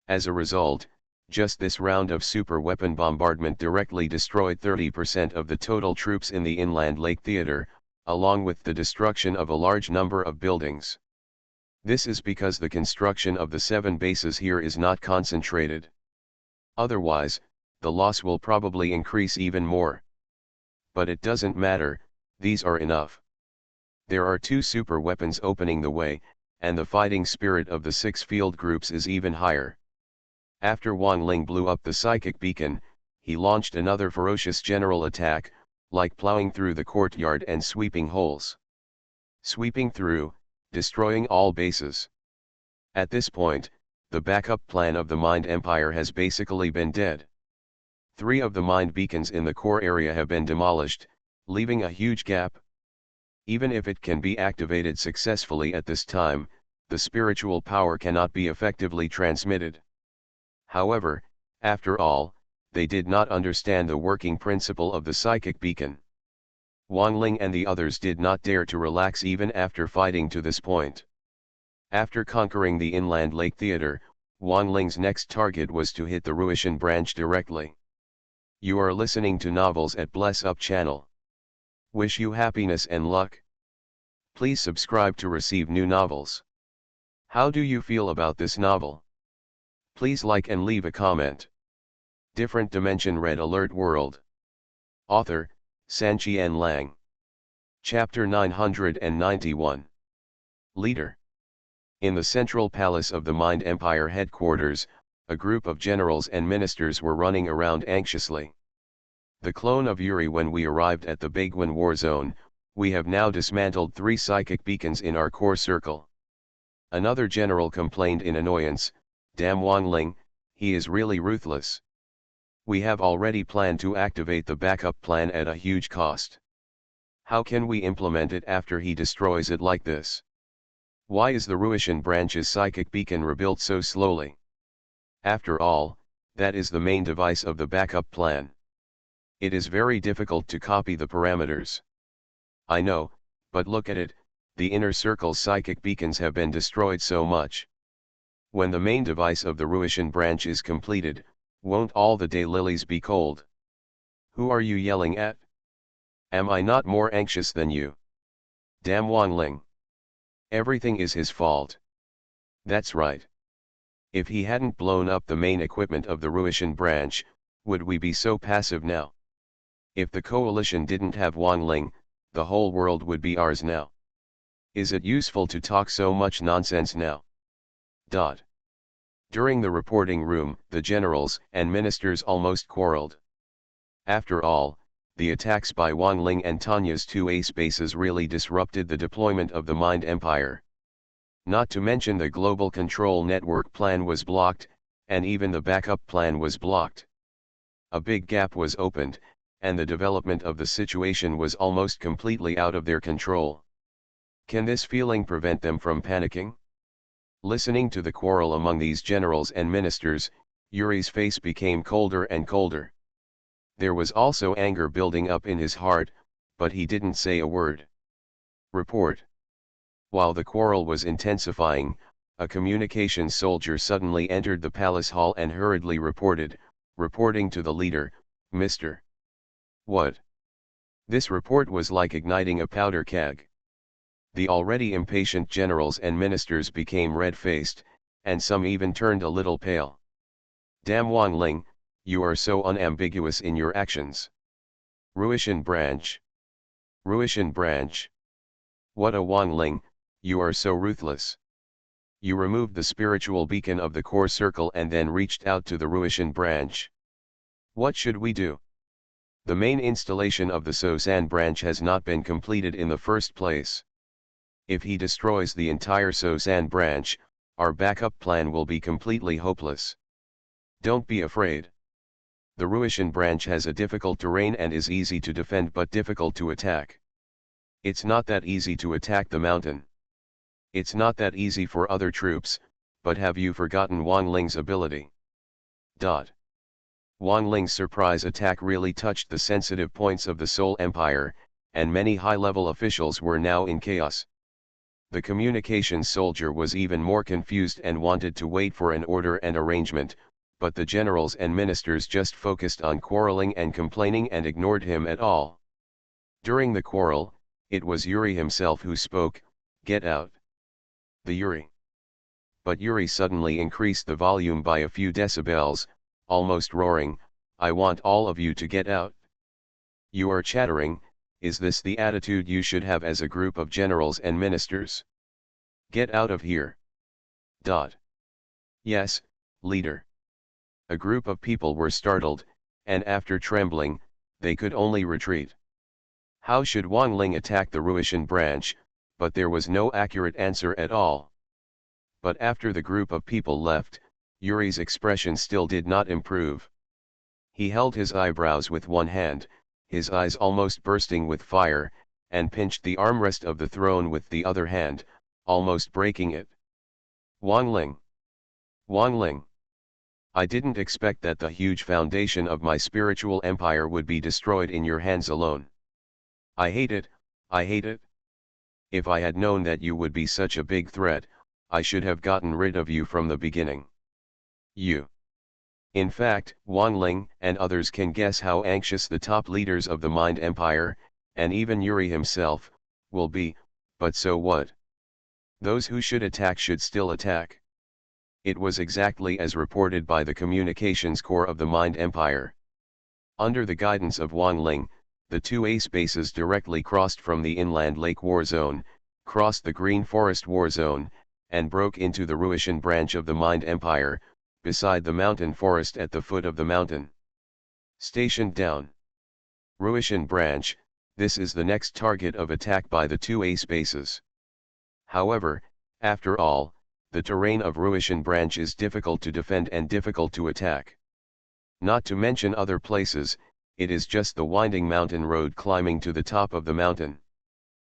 S1: As a result, just this round of super weapon bombardment directly destroyed 30% of the total troops in the Inland Lake Theater, along with the destruction of a large number of buildings. This is because the construction of the 7 bases here is not concentrated. Otherwise, the loss will probably increase even more. But it doesn't matter, these are enough. There are 2 super weapons opening the way, and the fighting spirit of the 6 field groups is even higher. After Wang Ling blew up the psychic beacon, he launched another ferocious general attack, like plowing through the courtyard and sweeping holes. Sweeping through, destroying all bases. At this point, the backup plan of the Mind Empire has basically been dead. 3 of the Mind beacons in the core area have been demolished, leaving a huge gap. Even if it can be activated successfully at this time, the spiritual power cannot be effectively transmitted. However, after all, they did not understand the working principle of the psychic beacon. Wang Ling and the others did not dare to relax even after fighting to this point. After conquering the Inland Lake Theater, Wang Ling's next target was to hit the Ruishan branch directly. You are listening to Novels at Bless Up channel. Wish you happiness and luck. Please subscribe to receive new novels. How do you feel about this novel? Please like and leave a comment. Different Dimension Red Alert World. Author, Sanqian Lang. Chapter 991. Leader. In the central palace of the Mind Empire headquarters, a group of generals and ministers were running around anxiously. The clone of Yuri. When we arrived at the Baigwan war zone, we have now dismantled 3 psychic beacons in our core circle. Another general complained in annoyance, "Damn Wang Ling, he is really ruthless. We have already planned to activate the backup plan at a huge cost. How can we implement it after he destroys it like this? Why is the Ruishan branch's psychic beacon rebuilt so slowly? After all, that is the main device of the backup plan. It is very difficult to copy the parameters." I know, but look at it, the inner circle's psychic beacons have been destroyed so much. When the main device of the Ruishan branch is completed, Won't all the daylilies be cold? Who are you yelling at? Am I not more anxious than you? Damn Wang Ling. Everything is his fault. That's right. If he hadn't blown up the main equipment of the Ruishan branch, would we be so passive now? If the coalition didn't have Wang Ling, the whole world would be ours now. Is it useful to talk so much nonsense now? During the reporting room, the generals and ministers almost quarreled. After all, the attacks by Wang Ling and Tanya's two ace bases really disrupted the deployment of the Mind Empire. Not to mention the global control network plan was blocked, and even the backup plan was blocked. A big gap was opened, and the development of the situation was almost completely out of their control. Can this feeling prevent them from panicking? Listening to the quarrel among these generals and ministers, Yuri's face became colder and colder. There was also anger building up in his heart, but he didn't say a word. Report. While the quarrel was intensifying, a communications soldier suddenly entered the palace hall and hurriedly reporting to the leader, Mr. What? This report was like igniting a powder keg. The already impatient generals and ministers became red-faced, and some even turned a little pale. Damn Wang Ling, you are so unambiguous in your actions. Ruishan branch. Ruishan branch. What a Wang Ling, you are so ruthless. You removed the spiritual beacon of the core circle and then reached out to the Ruishan branch. What should we do? The main installation of the Sosan branch has not been completed in the first place. If he destroys the entire Sosan branch, our backup plan will be completely hopeless. Don't be afraid. The Ruishan branch has a difficult terrain and is easy to defend but difficult to attack. It's not that easy to attack the mountain. It's not that easy for other troops, but have you forgotten Wang Ling's ability? Wang Ling's surprise attack really touched the sensitive points of the Soul Empire, and many high-level officials were now in chaos. The communications soldier was even more confused and wanted to wait for an order and arrangement, but the generals and ministers just focused on quarreling and complaining and ignored him at all. During the quarrel, it was Yuri himself who spoke, "Get out." The Yuri. But Yuri suddenly increased the volume by a few decibels, almost roaring, "I want all of you to get out." You are chattering, is this the attitude you should have as a group of generals and ministers? Get out of here. Yes, leader. A group of people were startled, and after trembling, they could only retreat. How should Wang Ling attack the Ruishan branch, but there was no accurate answer at all. But after the group of people left, Yuri's expression still did not improve. He held his eyebrows with one hand, his eyes almost bursting with fire, and pinched the armrest of the throne with the other hand, almost breaking it. Wang Ling. Wang Ling. I didn't expect that the huge foundation of my spiritual empire would be destroyed in your hands alone. I hate it, I hate it. If I had known that you would be such a big threat, I should have gotten rid of you from the beginning. You. In fact, Wang Ling and others can guess how anxious the top leaders of the Mind Empire, and even Yuri himself, will be, but so what? Those who should attack should still attack. It was exactly as reported by the communications core of the Mind Empire. Under the guidance of Wang Ling, the two ace bases directly crossed from the inland lake war zone, crossed the green forest war zone, and broke into the Ruishan branch of the Mind Empire, beside the mountain forest at the foot of the mountain. Stationed down. Ruishan branch, this is the next target of attack by the two ace bases. However, after all, the terrain of Ruishan branch is difficult to defend and difficult to attack. Not to mention other places, it is just the winding mountain road climbing to the top of the mountain.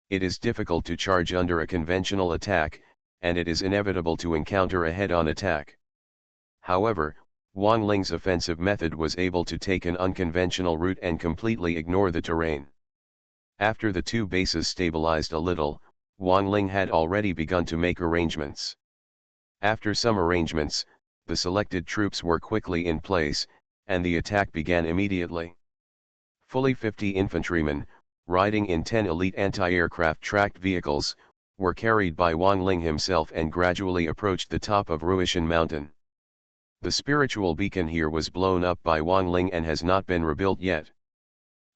S1: It is difficult to charge under a conventional attack, and it is inevitable to encounter a head-on attack. However, Wang Ling's offensive method was able to take an unconventional route and completely ignore the terrain. After the two bases stabilized a little, Wang Ling had already begun to make arrangements. After some arrangements, the selected troops were quickly in place, and the attack began immediately. Fully 50 infantrymen, riding in 10 elite anti-aircraft tracked vehicles, were carried by Wang Ling himself and gradually approached the top of Ruishan Mountain. The spiritual beacon here was blown up by Wang Ling and has not been rebuilt yet.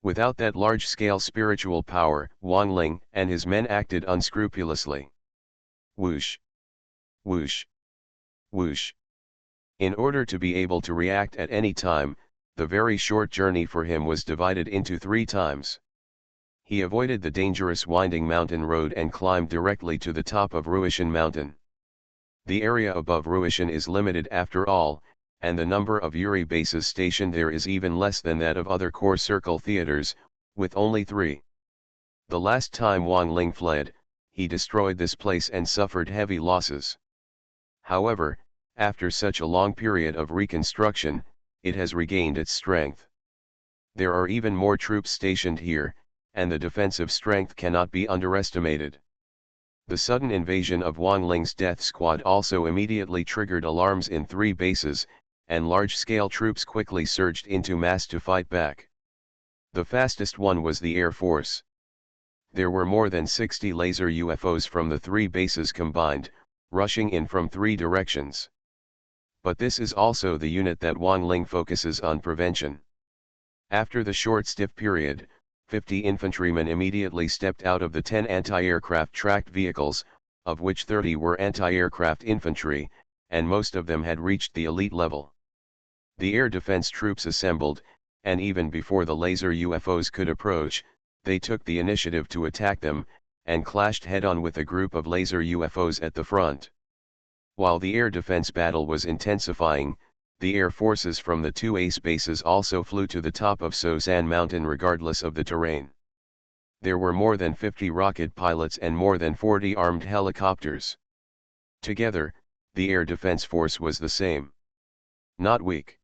S1: Without that large-scale spiritual power, Wang Ling and his men acted unscrupulously. Whoosh! Whoosh! Whoosh! In order to be able to react at any time, the very short journey for him was divided into 3 times. He avoided the dangerous winding mountain road and climbed directly to the top of Ruishan Mountain. The area above Ruishan is limited after all, and the number of Yuri bases stationed there is even less than that of other core circle theaters, with only 3. The last time Wang Ling fled, he destroyed this place and suffered heavy losses. However, after such a long period of reconstruction, it has regained its strength. There are even more troops stationed here, and the defensive strength cannot be underestimated. The sudden invasion of Wang Ling's death squad also immediately triggered alarms in 3 bases, and large-scale troops quickly surged into mass to fight back. The fastest one was the Air Force. There were more than 60 laser UFOs from the 3 bases combined, rushing in from 3 directions. But this is also the unit that Wang Ling focuses on prevention. After the short stiff period, 50 infantrymen immediately stepped out of the 10 anti-aircraft tracked vehicles, of which 30 were anti-aircraft infantry, and most of them had reached the elite level. The air defense troops assembled, and even before the laser UFOs could approach, they took the initiative to attack them, and clashed head-on with a group of laser UFOs at the front. While the air defense battle was intensifying, the air forces from the 2 ace bases also flew to the top of Sosan Mountain regardless of the terrain. There were more than 50 rocket pilots and more than 40 armed helicopters. Together, the air defense force was the same. Not weak.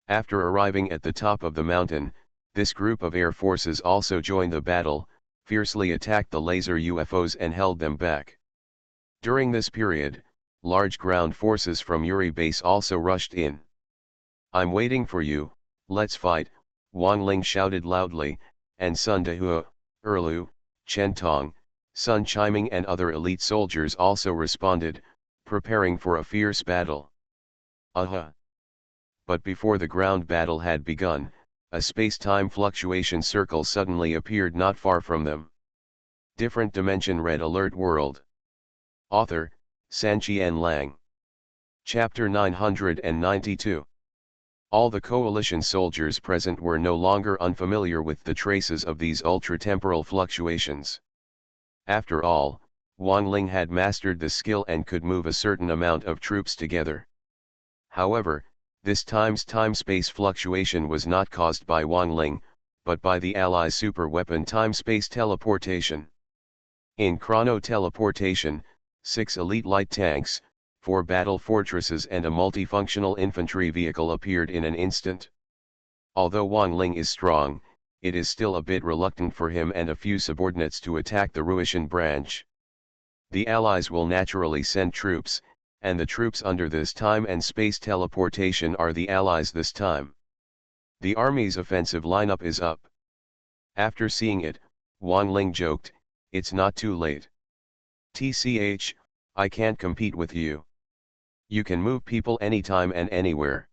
S1: After arriving at the top of the mountain, this group of air forces also joined the battle, fiercely attacked the laser UFOs and held them back. During this period, large ground forces from Yuri base also rushed in. "I'm waiting for you, let's fight," Wang Ling shouted loudly, and Sun Dehua, Erlu, Chen Tong, Sun Chiming and other elite soldiers also responded, preparing for a fierce battle. But before the ground battle had begun, a space-time fluctuation circle suddenly appeared not far from them. Different Dimension Red Alert World. Author, Sanqian Lang. Chapter 992. All the coalition soldiers present were no longer unfamiliar with the traces of these ultra-temporal fluctuations. After all, Wang Ling had mastered the skill and could move a certain amount of troops together. However, this time's time-space fluctuation was not caused by Wang Ling, but by the Allies' super-weapon time-space teleportation. In chrono-teleportation, 6 elite light tanks, 4 battle fortresses and a multifunctional infantry vehicle appeared in an instant. Although Wang Ling is strong, it is still a bit reluctant for him and a few subordinates to attack the Ruishan branch. The Allies will naturally send troops, and the troops under this time and space teleportation are the Allies this time. The army's offensive lineup is up. After seeing it, Wang Ling joked, "It's not too late. TCH, I can't compete with you. You can move people anytime and anywhere.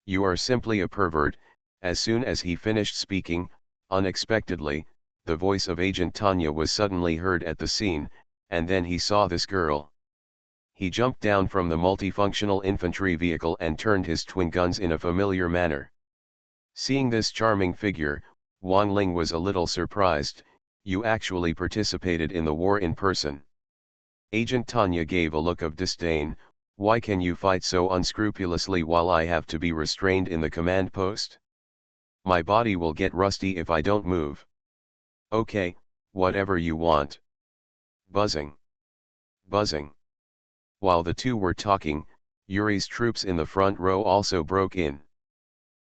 S1: You are simply a pervert." As soon as he finished speaking, unexpectedly, the voice of Agent Tanya was suddenly heard at the scene, and then he saw this girl. He jumped down from the multifunctional infantry vehicle and turned his twin guns in a familiar manner. Seeing this charming figure, Wang Ling was a little surprised. "You actually participated in the war in person." Agent Tanya gave a look of disdain. "Why can you fight so unscrupulously while I have to be restrained in the command post? My body will get rusty if I don't move." "Okay, whatever you want." Buzzing. Buzzing. While the two were talking, Yuri's troops in the front row also broke in.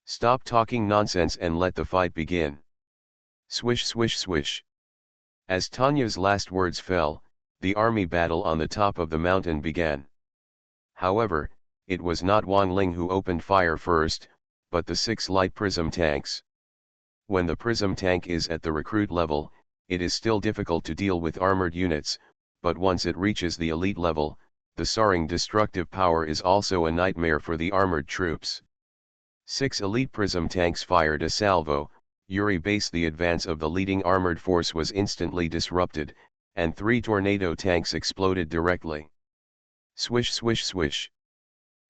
S1: "Stop talking nonsense and let the fight begin." Swish swish swish. As Tanya's last words fell, the army battle on the top of the mountain began. However, it was not Wang Ling who opened fire first, but the 6 light prism tanks. When the prism tank is at the recruit level, it is still difficult to deal with armored units, but once it reaches the elite level, the soaring destructive power is also a nightmare for the armored troops. 6 elite prism tanks fired a salvo. Yuri base. The advance of the leading armored force was instantly disrupted, and 3 tornado tanks exploded directly. Swish swish swish.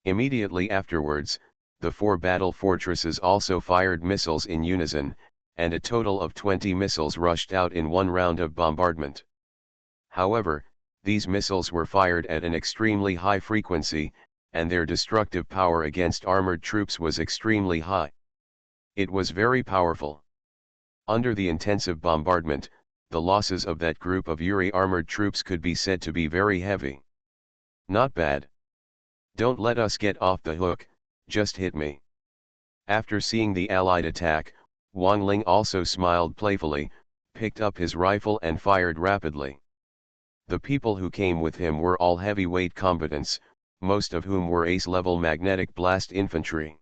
S1: Immediately afterwards, the 4 battle fortresses also fired missiles in unison, and a total of 20 missiles rushed out in one round of bombardment. However, these missiles were fired at an extremely high frequency, and their destructive power against armored troops was extremely high. It was very powerful. Under the intensive bombardment, the losses of that group of Yuri armored troops could be said to be very heavy. Not bad. Don't let us get off the hook, just hit me. After seeing the Allied attack, Wang Ling also smiled playfully, picked up his rifle and fired rapidly. The people who came with him were all heavyweight combatants, most of whom were ace-level magnetic blast infantry.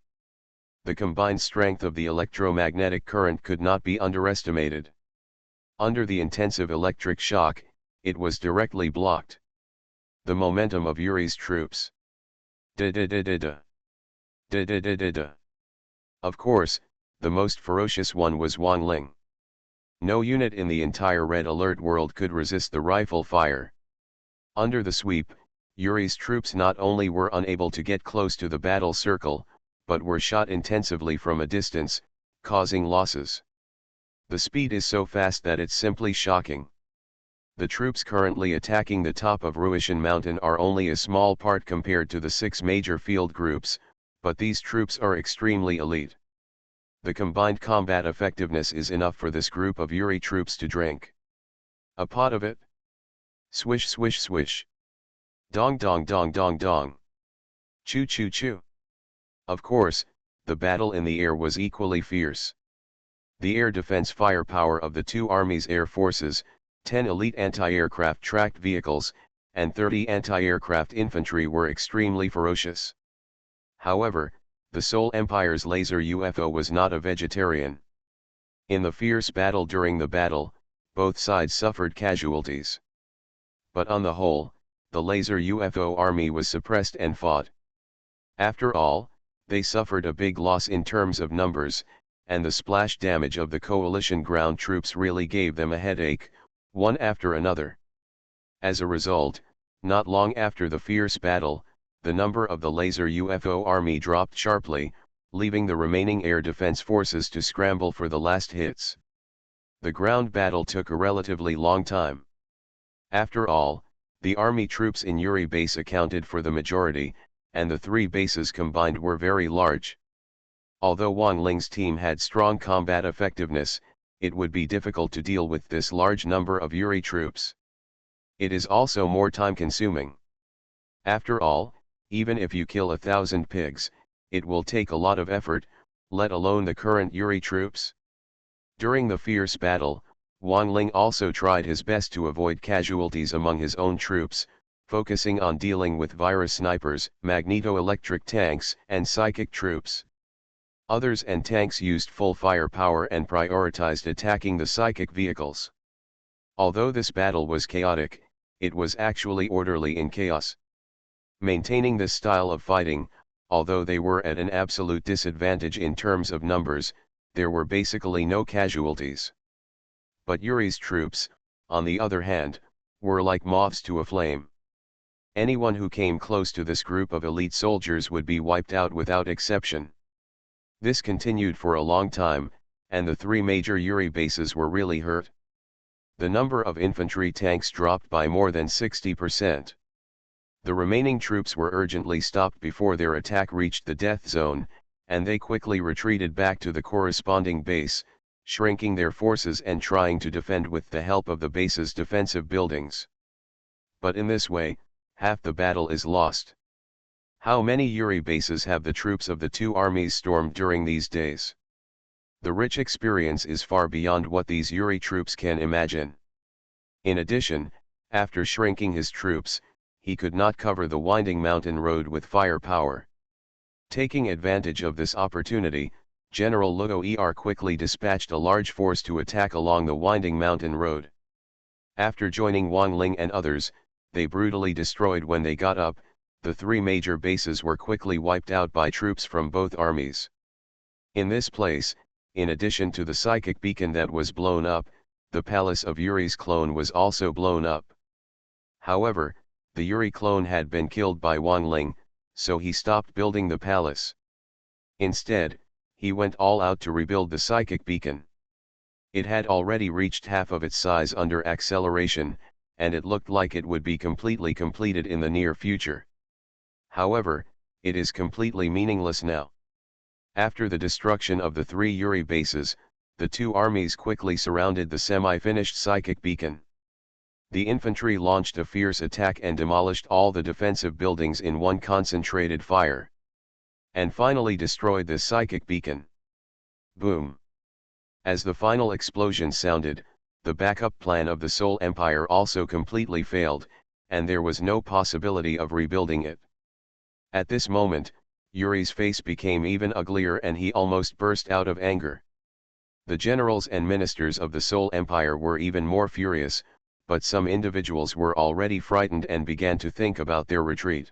S1: The combined strength of the electromagnetic current could not be underestimated. Under the intensive electric shock, it was directly blocked. The momentum of Yuri's troops. Da-da-da-da-da. Da-da-da-da-da. Of course, the most ferocious one was Wang Ling. No unit in the entire Red Alert world could resist the rifle fire. Under the sweep, Yuri's troops not only were unable to get close to the battle circle, but were shot intensively from a distance, causing losses. The speed is so fast that it's simply shocking. The troops currently attacking the top of Ruishan Mountain are only a small part compared to the 6 major field groups, but these troops are extremely elite. The combined combat effectiveness is enough for this group of Yuri troops to drink a pot of it. Swish swish swish. Dong dong dong dong dong. Choo choo choo. Of course, the battle in the air was equally fierce. The air defense firepower of the 2 armies' air forces, 10 elite anti-aircraft tracked vehicles, and 30 anti-aircraft infantry were extremely ferocious. However, the Seoul Empire's laser UFO was not a vegetarian. In the fierce battle during the battle, both sides suffered casualties. But on the whole, the laser UFO army was suppressed and fought. After all, they suffered a big loss in terms of numbers, and the splash damage of the coalition ground troops really gave them a headache, one after another. As a result, not long after the fierce battle, the number of the laser UFO army dropped sharply, leaving the remaining air defense forces to scramble for the last hits. The ground battle took a relatively long time. After all, the army troops in Yuri base accounted for the majority, and the 3 bases combined were very large. Although Wang Ling's team had strong combat effectiveness, it would be difficult to deal with this large number of Yuri troops. It is also more time-consuming. After all, even if you kill 1,000 pigs, it will take a lot of effort, let alone the current Yuri troops. During the fierce battle, Wang Ling also tried his best to avoid casualties among his own troops, focusing on dealing with virus snipers, magneto-electric tanks, and psychic troops. Others and tanks used full firepower and prioritized attacking the psychic vehicles. Although this battle was chaotic, it was actually orderly in chaos. Maintaining this style of fighting, although they were at an absolute disadvantage in terms of numbers, there were basically no casualties. But Yuri's troops, on the other hand, were like moths to a flame. Anyone who came close to this group of elite soldiers would be wiped out without exception. This continued for a long time, and the 3 major Yuri bases were really hurt. The number of infantry tanks dropped by more than 60%. The remaining troops were urgently stopped before their attack reached the death zone, and they quickly retreated back to the corresponding base, shrinking their forces and trying to defend with the help of the base's defensive buildings. But in this way, half the battle is lost. How many Yuri bases have the troops of the 2 armies stormed during these days? The rich experience is far beyond what these Yuri troops can imagine. In addition, after shrinking his troops, he could not cover the winding mountain road with firepower. Taking advantage of this opportunity, General Luo Er quickly dispatched a large force to attack along the winding mountain road. After joining Wang Ling and others, they brutally destroyed when they got up. The three major bases were quickly wiped out by troops from both armies. In this place, in addition to the psychic beacon that was blown up, the palace of Yuri's clone was also blown up. However, the Yuri clone had been killed by Wang Ling, so he stopped building the palace. Instead, he went all out to rebuild the psychic beacon. It had already reached half of its size under acceleration, and it looked like it would be completely completed in the near future. However, it is completely meaningless now. After the destruction of the three Yuri bases, the two armies quickly surrounded the semi-finished psychic beacon. The infantry launched a fierce attack and demolished all the defensive buildings in one concentrated fire. And finally destroyed the psychic beacon. Boom! As the final explosion sounded, the backup plan of the Seoul Empire also completely failed, and there was no possibility of rebuilding it. At this moment, Yuri's face became even uglier and he almost burst out of anger. The generals and ministers of the Seoul Empire were even more furious, but some individuals were already frightened and began to think about their retreat.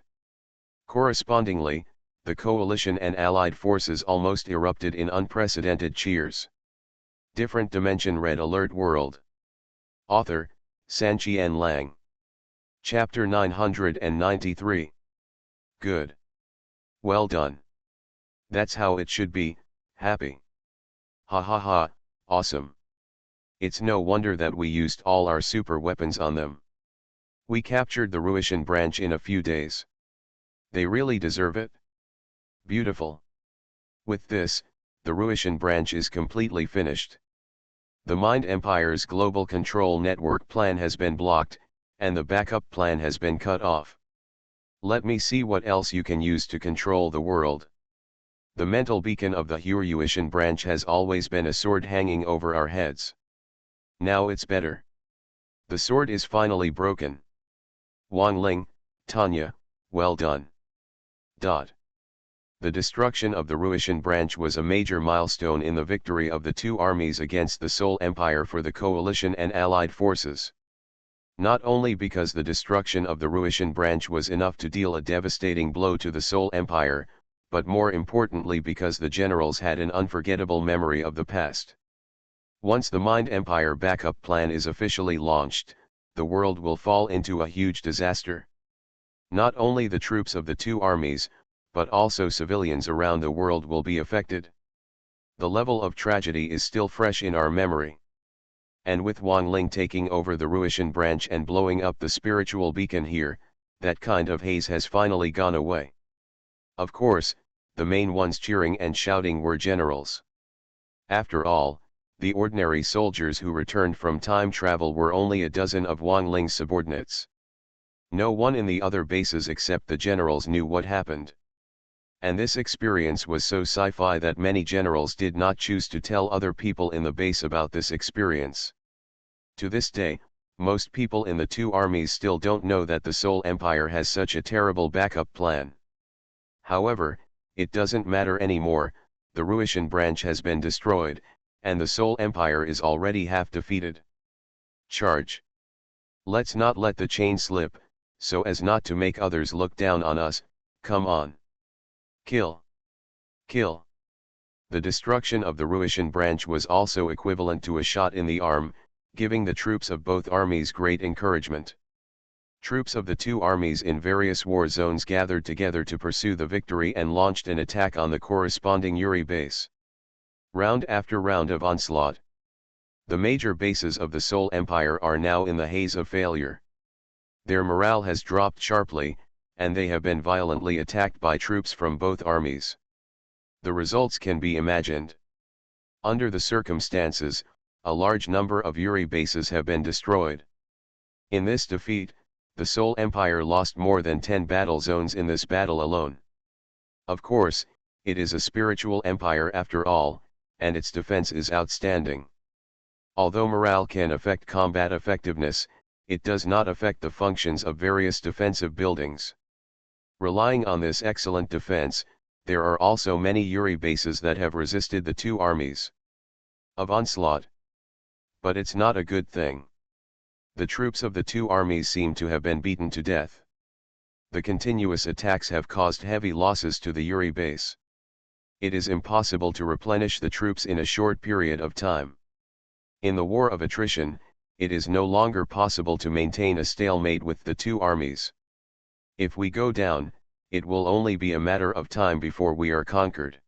S1: Correspondingly, the coalition and allied forces almost erupted in unprecedented cheers. Different Dimension Red Alert World. Author, Sanqian Lang. Chapter 993. Good. Well done. That's how it should be, happy. Ha ha ha, awesome. It's no wonder that we used all our super weapons on them. We captured the Ruishan branch in a few days. They really deserve it. Beautiful. With this, the Ruishan branch is completely finished. The Mind Empire's global control network plan has been blocked, and the backup plan has been cut off. Let me see what else you can use to control the world. The mental beacon of the Ruishan branch has always been a sword hanging over our heads. Now it's better. The sword is finally broken. Wang Ling, Tanya, well done. The destruction of the Ruishan branch was a major milestone in the victory of the two armies against the Seoul Empire for the coalition and allied forces. Not only because the destruction of the Ruishan branch was enough to deal a devastating blow to the Seoul Empire, but more importantly because the generals had an unforgettable memory of the past. Once the Mind Empire backup plan is officially launched, the world will fall into a huge disaster. Not only the troops of the two armies, but also civilians around the world will be affected. The level of tragedy is still fresh in our memory. And with Wang Ling taking over the Ruishan branch and blowing up the spiritual beacon here, that kind of haze has finally gone away. Of course, the main ones cheering and shouting were generals. After all, the ordinary soldiers who returned from time travel were only a dozen of Wang Ling's subordinates. No one in the other bases except the generals knew what happened. And this experience was so sci-fi that many generals did not choose to tell other people in the base about this experience. To this day, most people in the two armies still don't know that the Seoul Empire has such a terrible backup plan. However, it doesn't matter anymore, the Ruishan branch has been destroyed, and the Seoul Empire is already half defeated. Charge! Let's not let the chain slip, so as not to make others look down on us, come on. Kill! Kill! The destruction of the Ruishan branch was also equivalent to a shot in the arm, giving the troops of both armies great encouragement. Troops of the two armies in various war zones gathered together to pursue the victory and launched an attack on the corresponding Yuri base. Round after round of onslaught. The major bases of the Seoul Empire are now in the haze of failure. Their morale has dropped sharply, and they have been violently attacked by troops from both armies. The results can be imagined. Under the circumstances, a large number of Yuri bases have been destroyed. In this defeat, the Seoul Empire lost more than 10 battle zones in this battle alone. Of course, it is a spiritual empire after all, and its defense is outstanding. Although morale can affect combat effectiveness, it does not affect the functions of various defensive buildings. Relying on this excellent defense, there are also many Yuri bases that have resisted the two armies of onslaught. But it's not a good thing. The troops of the two armies seem to have been beaten to death. The continuous attacks have caused heavy losses to the Yuri base. It is impossible to replenish the troops in a short period of time. In the war of attrition, it is no longer possible to maintain a stalemate with the two armies. If we go down, it will only be a matter of time before we are conquered.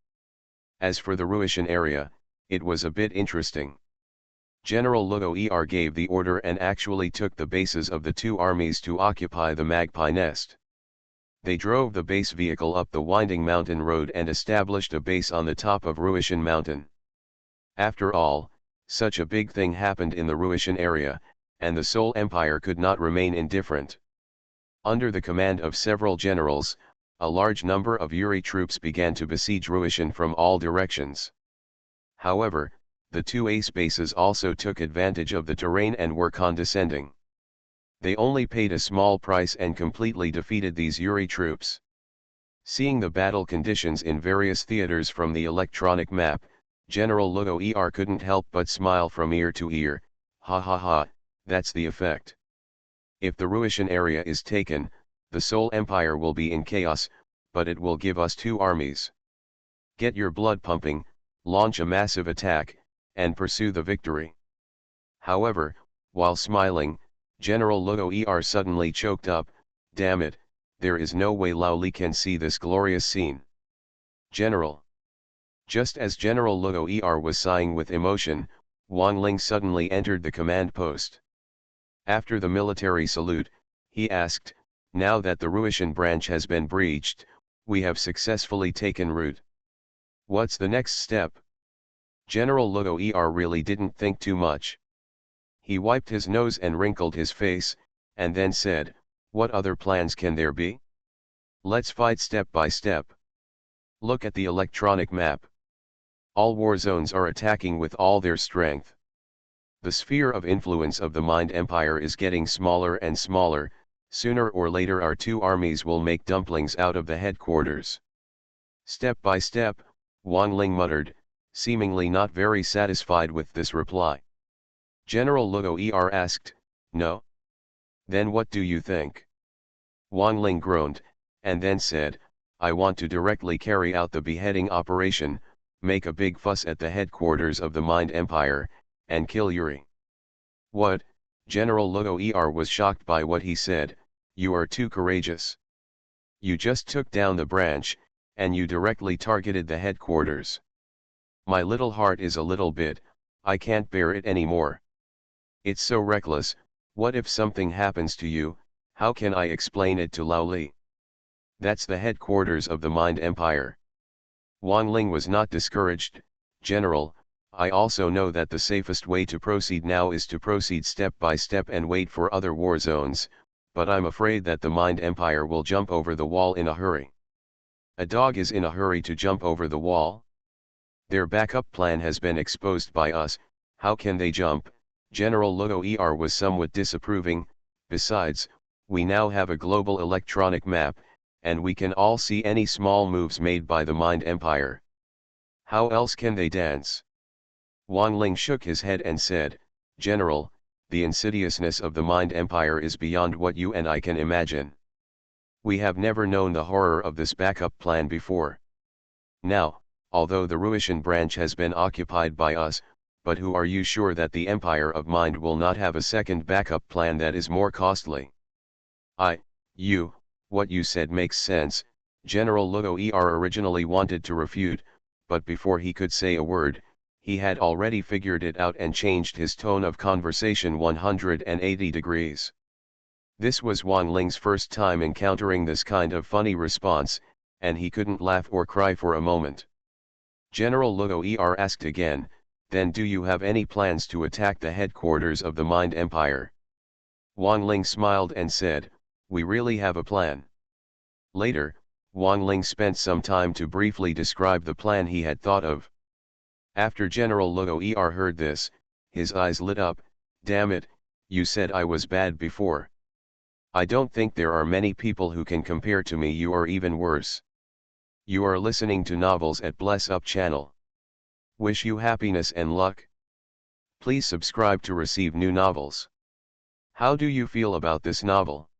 S1: As for the Russian area, it was a bit interesting. General Lugo gave the order and actually took the bases of the two armies to occupy the Magpie Nest. They drove the base vehicle up the winding mountain road and established a base on the top of Russian Mountain. After all, such a big thing happened in the Russian area, and the Seoul Empire could not remain indifferent. Under the command of several generals, a large number of Yuri troops began to besiege Russian from all directions. However, the two ace bases also took advantage of the terrain and were condescending. They only paid a small price and completely defeated these Yuri troops. Seeing the battle conditions in various theaters from the electronic map, General Lugo couldn't help but smile from ear to ear. Ha ha ha, that's the effect. If the Russian area is taken, the Seoul Empire will be in chaos, but it will give us two armies. Get your blood pumping, launch a massive attack, and pursue the victory. However, while smiling, General Lugo suddenly choked up. Damn it, there is no way Lao Li can see this glorious scene. General. Just as General Lugo was sighing with emotion, Wang Ling suddenly entered the command post. After the military salute, he asked, now that the Russian branch has been breached, we have successfully taken root. What's the next step? General Lugo really didn't think too much. He wiped his nose and wrinkled his face, and then said, what other plans can there be? Let's fight step by step. Look at the electronic map. All war zones are attacking with all their strength. The sphere of influence of the Mind Empire is getting smaller and smaller. Sooner or later our two armies will make dumplings out of the headquarters. Step by step, Wang Ling muttered, seemingly not very satisfied with this reply. General Lugo asked, no? Then what do you think? Wang Ling groaned, and then said, I want to directly carry out the beheading operation, make a big fuss at the headquarters of the Mind Empire, and kill Yuri. What? General Lugo was shocked by what he said. You are too courageous. You just took down the branch, and you directly targeted the headquarters. My little heart is a little bit, I can't bear it anymore. It's so reckless. What if something happens to you? How can I explain it to Lao Li? That's the headquarters of the Mind Empire. Wang Ling was not discouraged. General, I also know that the safest way to proceed now is to proceed step by step and wait for other war zones, but I'm afraid that the Mind Empire will jump over the wall in a hurry. A dog is in a hurry to jump over the wall? Their backup plan has been exposed by us. How can they jump? General Lugo was somewhat disapproving. Besides, we now have a global electronic map, and we can all see any small moves made by the Mind Empire. How else can they dance? Wang Ling shook his head and said, General, the insidiousness of the Mind Empire is beyond what you and I can imagine. We have never known the horror of this backup plan before. Now, although the Russian branch has been occupied by us, but who are you sure that the Empire of Mind will not have a second backup plan that is more costly? What you said makes sense. General Lugo originally wanted to refute, but before he could say a word, he had already figured it out and changed his tone of conversation 180 degrees. This was Wang Ling's first time encountering this kind of funny response, and he couldn't laugh or cry for a moment. General Lugo asked again, then do you have any plans to attack the headquarters of the Mind Empire? Wang Ling smiled and said, we really have a plan. Later, Wang Ling spent some time to briefly describe the plan he had thought of. After General Lugo heard this, his eyes lit up. Damn it, you said I was bad before. I don't think there are many people who can compare to me. You are even worse. You are listening to Novels at Bless Up channel. Wish you happiness and luck. Please subscribe to receive new novels. How do you feel about this novel?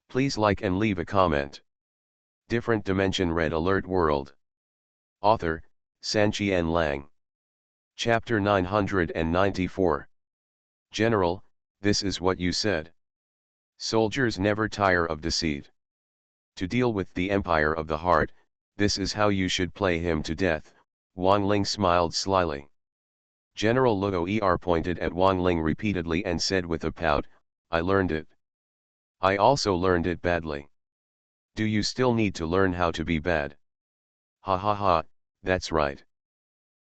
S1: Please like and leave a comment. Different Dimension Red Alert World. Author, Sanqian Lang. Chapter 994. General, this is what you said. Soldiers never tire of deceit. To deal with the Empire of the Heart, this is how you should play him to death. Wang Ling smiled slyly. General Luo pointed at Wang Ling repeatedly and said with a pout, I learned it. I also learned it badly. Do you still need to learn how to be bad? Ha ha ha, that's right.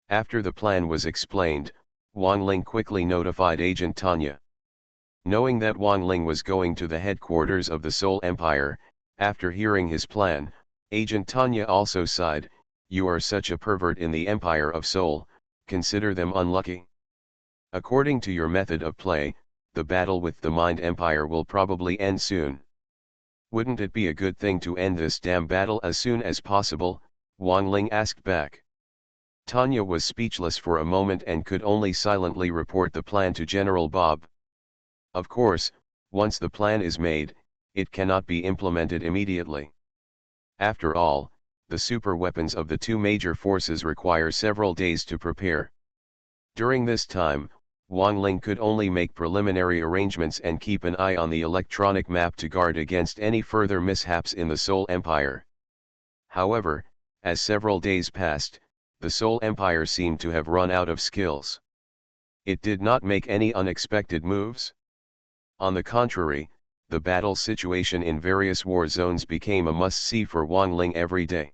S1: After the plan was explained, Wang Ling quickly notified Agent Tanya. Knowing that Wang Ling was going to the headquarters of the Seoul Empire, after hearing his plan, Agent Tanya also sighed, you are such a pervert in the Empire of Seoul, consider them unlucky. According to your method of play, the battle with the Mind Empire will probably end soon. Wouldn't it be a good thing to end this damn battle as soon as possible? Wang Ling asked back. Tanya was speechless for a moment and could only silently report the plan to General Bob. Of course, once the plan is made, it cannot be implemented immediately. After all, the super weapons of the two major forces require several days to prepare. During this time, Wang Ling could only make preliminary arrangements and keep an eye on the electronic map to guard against any further mishaps in the Seoul Empire. However, as several days passed, the Seoul Empire seemed to have run out of skills. It did not make any unexpected moves. On the contrary, the battle situation in various war zones became a must-see for Wang Ling every day.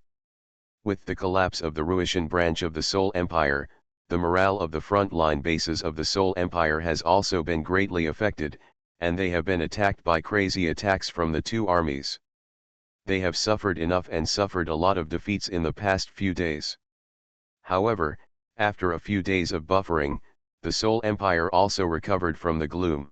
S1: With the collapse of the Ruishan branch of the Seoul Empire, the morale of the frontline bases of the Seoul Empire has also been greatly affected, and they have been attacked by crazy attacks from the two armies. They have suffered enough and suffered a lot of defeats in the past few days. However, after a few days of buffering, the Seoul Empire also recovered from the gloom.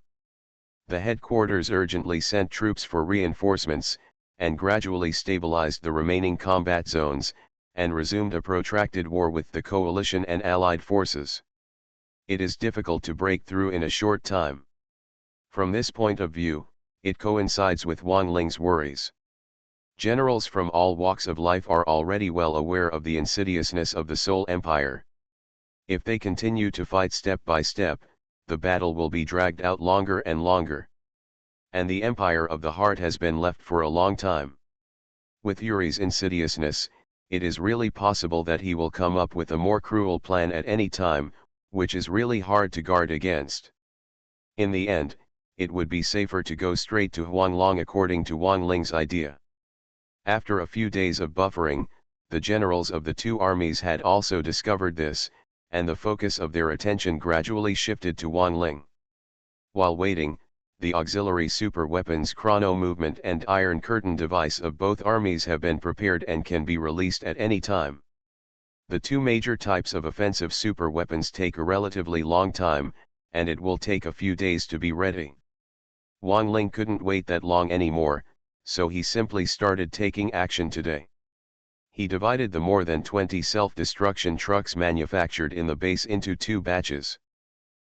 S1: The headquarters urgently sent troops for reinforcements, and gradually stabilized the remaining combat zones, and resumed a protracted war with the coalition and allied forces. It is difficult to break through in a short time. From this point of view, it coincides with Wang Ling's worries. Generals from all walks of life are already well aware of the insidiousness of the Seoul Empire. If they continue to fight step by step, the battle will be dragged out longer and longer. And the Empire of the Heart has been left for a long time. With Yuri's insidiousness, it is really possible that he will come up with a more cruel plan at any time, which is really hard to guard against. In the end, it would be safer to go straight to Huanglong according to Wang Ling's idea. After a few days of buffering, the generals of the two armies had also discovered this, and the focus of their attention gradually shifted to Wang Ling. While waiting, the auxiliary super weapons chrono movement and Iron Curtain device of both armies have been prepared and can be released at any time. The two major types of offensive super weapons take a relatively long time, and it will take a few days to be ready. Wang Ling couldn't wait that long anymore, so he simply started taking action today. He divided the more than 20 self-destruction trucks manufactured in the base into two batches.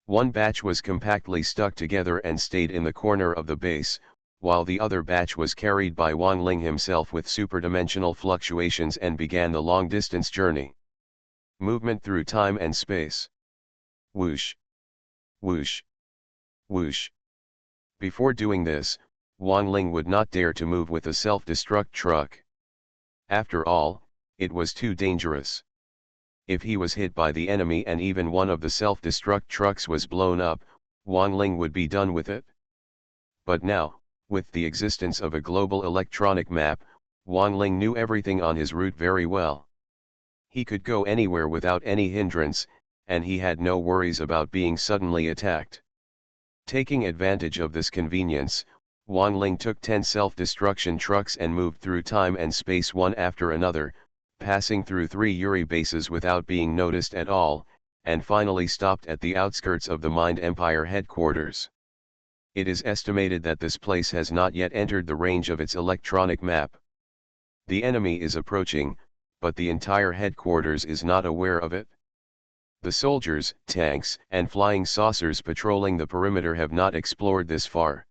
S1: One batch was compactly stuck together and stayed in the corner of the base, while the other batch was carried by Wang Ling himself with superdimensional fluctuations and began the long-distance journey. Movement through time and space. Whoosh. Whoosh. Whoosh. Before doing this, Wang Ling would not dare to move with a self-destruct truck. After all, it was too dangerous. If he was hit by the enemy and even one of the self-destruct trucks was blown up, Wang Ling would be done with it. But now, with the existence of a global electronic map, Wang Ling knew everything on his route very well. He could go anywhere without any hindrance, and he had no worries about being suddenly attacked. Taking advantage of this convenience, Wang Ling took 10 self-destruction trucks and moved through time and space one after another, passing through 3 Yuri bases without being noticed at all, and finally stopped at the outskirts of the Mind Empire headquarters. It is estimated that this place has not yet entered the range of its electronic map. The enemy is approaching, but the entire headquarters is not aware of it. The soldiers, tanks, and flying saucers patrolling the perimeter have not explored this far.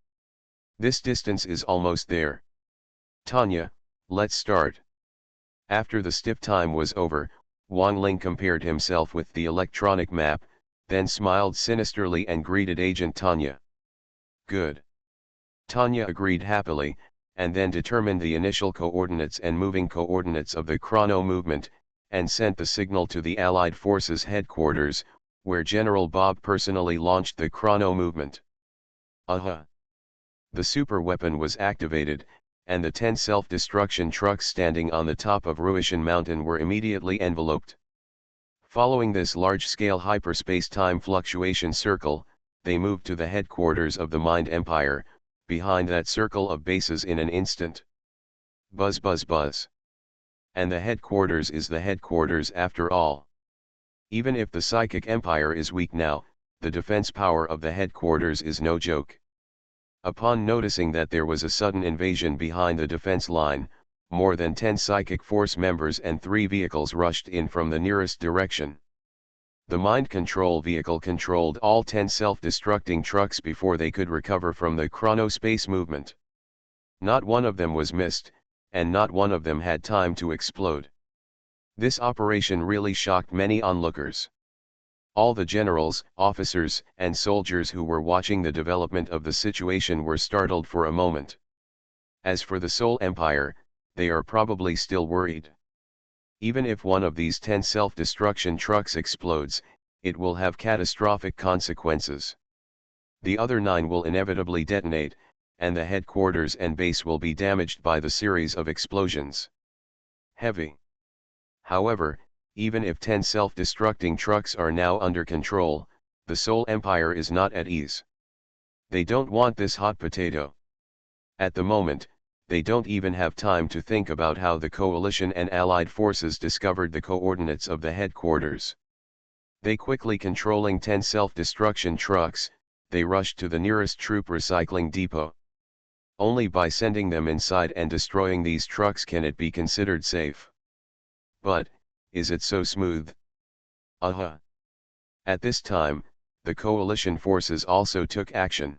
S1: This distance is almost there. Tanya, let's start. After the stiff time was over, Wang Ling compared himself with the electronic map, then smiled sinisterly and greeted Agent Tanya. Good. Tanya agreed happily, and then determined the initial coordinates and moving coordinates of the chrono movement, and sent the signal to the Allied Forces headquarters, where General Bob personally launched the chrono movement. Aha! The super weapon was activated, and the 10 self-destruction trucks standing on the top of Ruishan Mountain were immediately enveloped. Following this large-scale hyperspace-time fluctuation circle, they moved to the headquarters of the Mind Empire, behind that circle of bases in an instant. Buzz buzz buzz. And the headquarters is the headquarters after all. Even if the Psychic Empire is weak now, the defense power of the headquarters is no joke. Upon noticing that there was a sudden invasion behind the defense line, more than 10 Psychic Force members and 3 vehicles rushed in from the nearest direction. The mind control vehicle controlled all 10 self-destructing trucks before they could recover from the chronospace movement. Not one of them was missed, and not one of them had time to explode. This operation really shocked many onlookers. All the generals, officers, and soldiers who were watching the development of the situation were startled for a moment. As for the Soul Empire, they are probably still worried. Even if one of these 10 self-destruction trucks explodes, it will have catastrophic consequences. The other 9 will inevitably detonate, and the headquarters and base will be damaged by the series of explosions. Heavy. However, even if 10 self-destructing trucks are now under control, the Soul Empire is not at ease. They don't want this hot potato. At the moment, they don't even have time to think about how the coalition and allied forces discovered the coordinates of the headquarters. They quickly controlling 10 self-destruction trucks, they rushed to the nearest troop recycling depot. Only by sending them inside and destroying these trucks can it be considered safe. But, is it so smooth? Aha! At this time, the coalition forces also took action.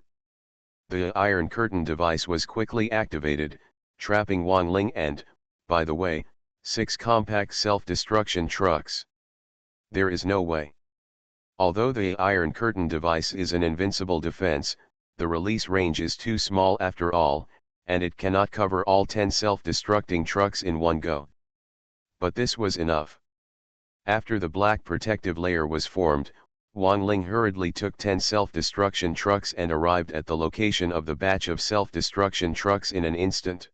S1: The Iron Curtain device was quickly activated, trapping Wang Ling and, by the way, 6 compact self-destruction trucks. There is no way. Although the Iron Curtain device is an invincible defense, the release range is too small after all, and it cannot cover all 10 self-destructing trucks in one go. But this was enough. After the black protective layer was formed, Wang Ling hurriedly took 10 self-destruction trucks and arrived at the location of the batch of self-destruction trucks in an instant.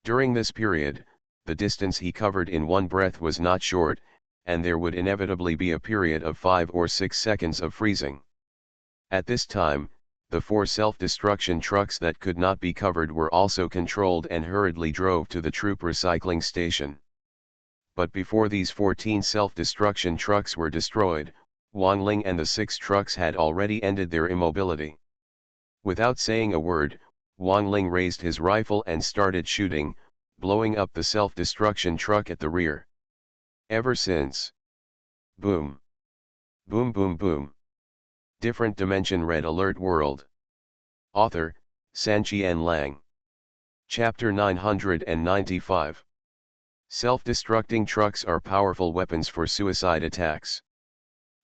S1: During this period, the distance he covered in one breath was not short, and there would inevitably be a period of 5 or 6 seconds of freezing. At this time, the 4 self-destruction trucks that could not be covered were also controlled and hurriedly drove to the troop recycling station. But before these 14 self-destruction trucks were destroyed, Wang Ling and the 6 trucks had already ended their immobility. Without saying a word, Wang Ling raised his rifle and started shooting, blowing up the self-destruction truck at the rear. Ever since. Boom. Boom boom boom. Different Dimension Red Alert World. Author, Sanqian Lang. Chapter 995. Self-destructing trucks are powerful weapons for suicide attacks.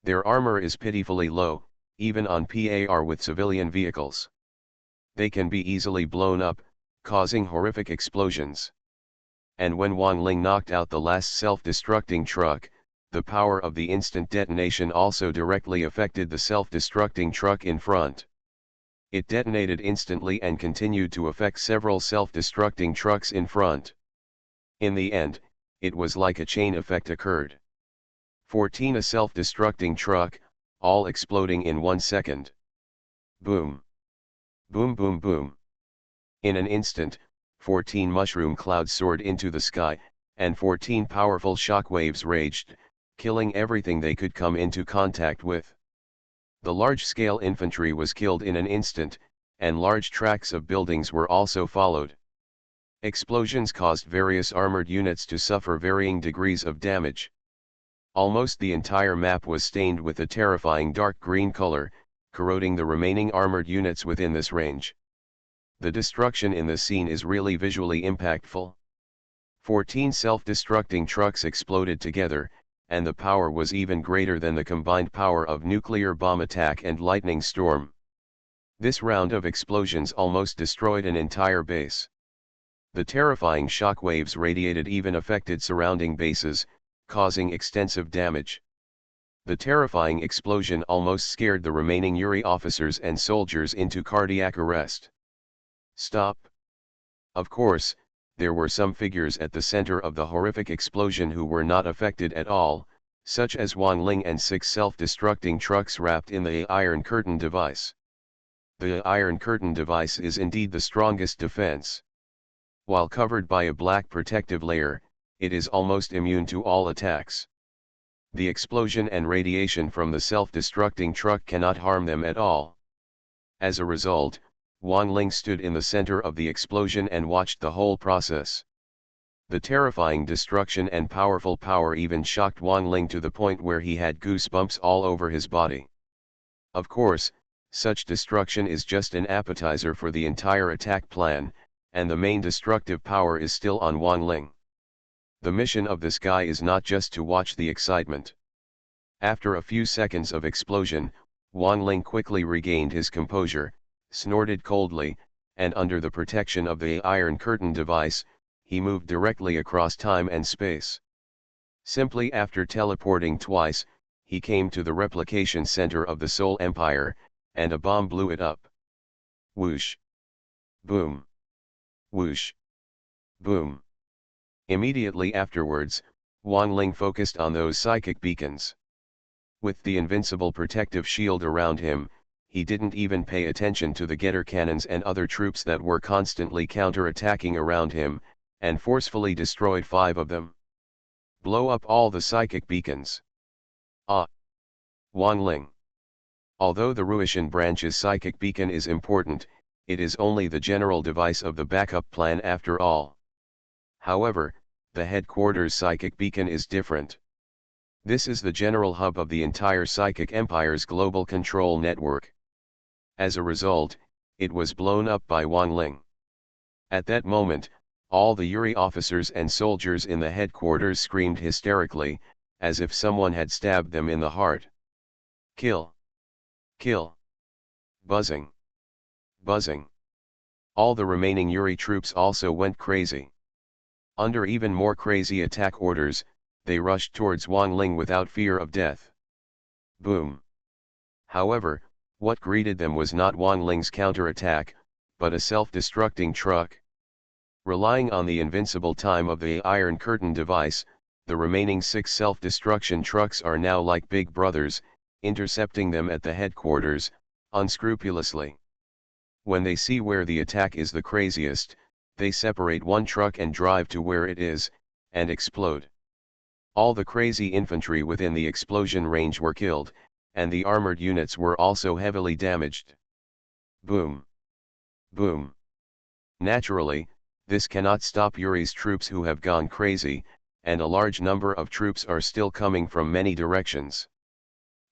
S1: Their armor is pitifully low, even on par with civilian vehicles. They can be easily blown up, causing horrific explosions. And when Wang Ling knocked out the last self-destructing truck, the power of the instant detonation also directly affected the self-destructing truck in front. It detonated instantly and continued to affect several self-destructing trucks in front. In the end, it was like a chain effect occurred. 14 a self-destructing truck, all exploding in 1 second. Boom. Boom boom boom. In an instant, 14 mushroom clouds soared into the sky, and 14 powerful shock waves raged, killing everything they could come into contact with. The large-scale infantry was killed in an instant, and large tracts of buildings were also followed. Explosions caused various armored units to suffer varying degrees of damage. Almost the entire map was stained with a terrifying dark green color, corroding the remaining armored units within this range. The destruction in this scene is really visually impactful. 14 self-destructing trucks exploded together, and the power was even greater than the combined power of nuclear bomb attack and lightning storm. This round of explosions almost destroyed an entire base. The terrifying shock waves radiated even affected surrounding bases, causing extensive damage. The terrifying explosion almost scared the remaining Yuri officers and soldiers into cardiac arrest. Stop. Of course, there were some figures at the center of the horrific explosion who were not affected at all, such as Wang Ling and 6 self-destructing trucks wrapped in the Iron Curtain device. The Iron Curtain device is indeed the strongest defense. While covered by a black protective layer, it is almost immune to all attacks. The explosion and radiation from the self-destructing truck cannot harm them at all. As a result, Wang Ling stood in the center of the explosion and watched the whole process. The terrifying destruction and powerful power even shocked Wang Ling to the point where he had goosebumps all over his body. Of course, such destruction is just an appetizer for the entire attack plan, and the main destructive power is still on Wang Ling. The mission of this guy is not just to watch the excitement. After a few seconds of explosion, Wang Ling quickly regained his composure, snorted coldly, and under the protection of the Iron Curtain device, he moved directly across time and space. Simply after teleporting twice, he came to the replication center of the Soul Empire, and a bomb blew it up. Whoosh! Boom! Whoosh! Boom! Immediately afterwards, Wang Ling focused on those psychic beacons. With the invincible protective shield around him, he didn't even pay attention to the Getter cannons and other troops that were constantly counter-attacking around him, and forcefully destroyed 5 of them. Blow up all the psychic beacons. Ah! Wang Ling. Although the Ruishan branch's psychic beacon is important, it is only the general device of the backup plan after all. However, the headquarters psychic beacon is different. This is the general hub of the entire Psychic Empire's global control network. As a result, it was blown up by Wang Ling. At that moment, all the Yuri officers and soldiers in the headquarters screamed hysterically, as if someone had stabbed them in the heart. Kill! Kill! Buzzing! Buzzing! All the remaining Yuri troops also went crazy. Under even more crazy attack orders, they rushed towards Wang Ling without fear of death. Boom! However, what greeted them was not Wang Ling's counterattack, but a self-destructing truck. Relying on the invincible time of the Iron Curtain device, the remaining 6 self-destruction trucks are now like big brothers, intercepting them at the headquarters, unscrupulously. When they see where the attack is the craziest, they separate one truck and drive to where it is, and explode. All the crazy infantry within the explosion range were killed, and the armored units were also heavily damaged. Boom! Boom! Naturally, this cannot stop Yuri's troops who have gone crazy, and a large number of troops are still coming from many directions.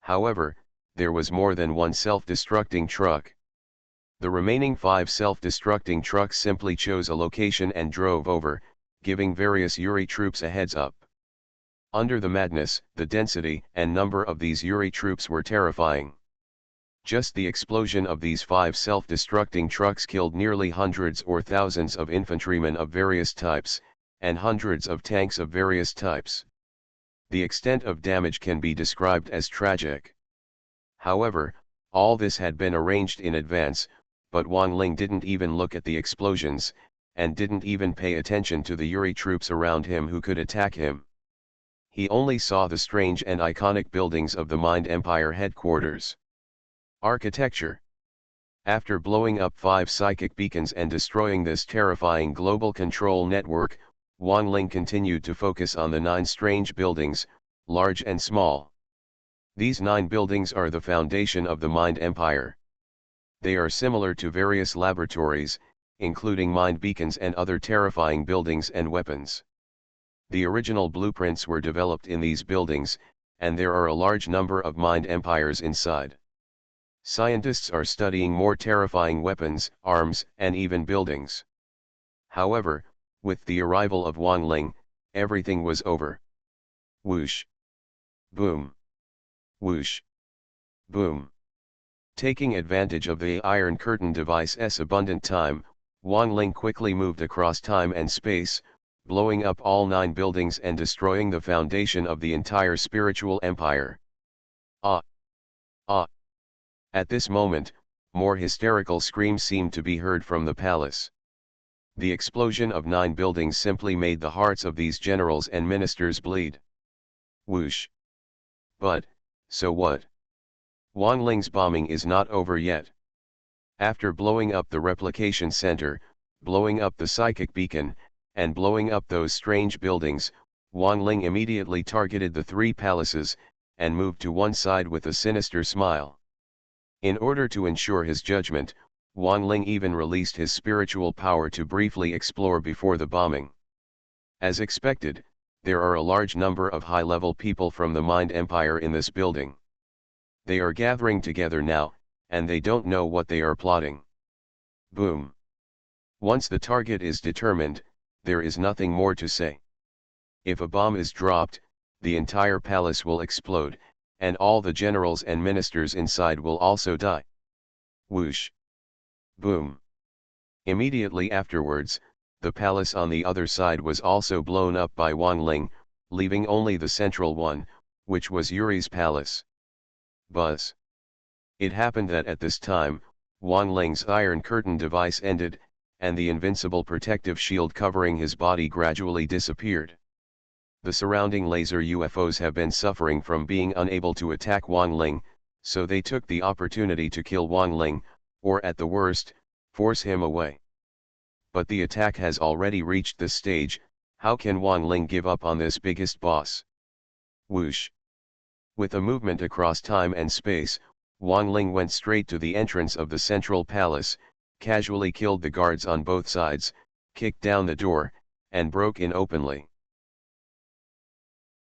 S1: However, there was more than one self-destructing truck. The remaining 5 self-destructing trucks simply chose a location and drove over, giving various Yuri troops a heads up. Under the madness, the density and number of these Yuri troops were terrifying. Just the explosion of these 5 self-destructing trucks killed nearly hundreds or thousands of infantrymen of various types, and hundreds of tanks of various types. The extent of damage can be described as tragic. However, all this had been arranged in advance, but Wang Ling didn't even look at the explosions, and didn't even pay attention to the Yuri troops around him who could attack him. He only saw the strange and iconic buildings of the Mind Empire headquarters. Architecture. After blowing up 5 psychic beacons and destroying this terrifying global control network, Wang Ling continued to focus on the 9 strange buildings, large and small. These 9 buildings are the foundation of the Mind Empire. They are similar to various laboratories, including mind beacons and other terrifying buildings and weapons. The original blueprints were developed in these buildings, and there are a large number of mind empires inside. Scientists are studying more terrifying weapons, arms, and even buildings. However, with the arrival of Wang Ling, everything was over. Whoosh! Boom! Whoosh! Boom! Taking advantage of the Iron Curtain device's abundant time, Wang Ling quickly moved across time and space, blowing up all 9 buildings and destroying the foundation of the entire spiritual empire. Ah! Ah! At this moment, more hysterical screams seemed to be heard from the palace. The explosion of 9 buildings simply made the hearts of these generals and ministers bleed. Whoosh! But, so what? Wang Ling's bombing is not over yet. After blowing up the replication center, blowing up the psychic beacon, and blowing up those strange buildings, Wang Ling immediately targeted the 3 palaces, and moved to one side with a sinister smile. In order to ensure his judgment, Wang Ling even released his spiritual power to briefly explore before the bombing. As expected, there are a large number of high-level people from the Mind Empire in this building. They are gathering together now, and they don't know what they are plotting. Boom! Once the target is determined, there is nothing more to say. If a bomb is dropped, the entire palace will explode, and all the generals and ministers inside will also die. Whoosh! Boom! Immediately afterwards, the palace on the other side was also blown up by Wang Ling, leaving only the central one, which was Yuri's palace. Buzz! It happened that at this time, Wang Ling's Iron Curtain device ended, and the invincible protective shield covering his body gradually disappeared. The surrounding laser UFOs have been suffering from being unable to attack Wang Ling, so they took the opportunity to kill Wang Ling, or at the worst, force him away. But the attack has already reached this stage. How can Wang Ling give up on this biggest boss? Whoosh! With a movement across time and space, Wang Ling went straight to the entrance of the central palace, casually killed the guards on both sides, kicked down the door, and broke in openly.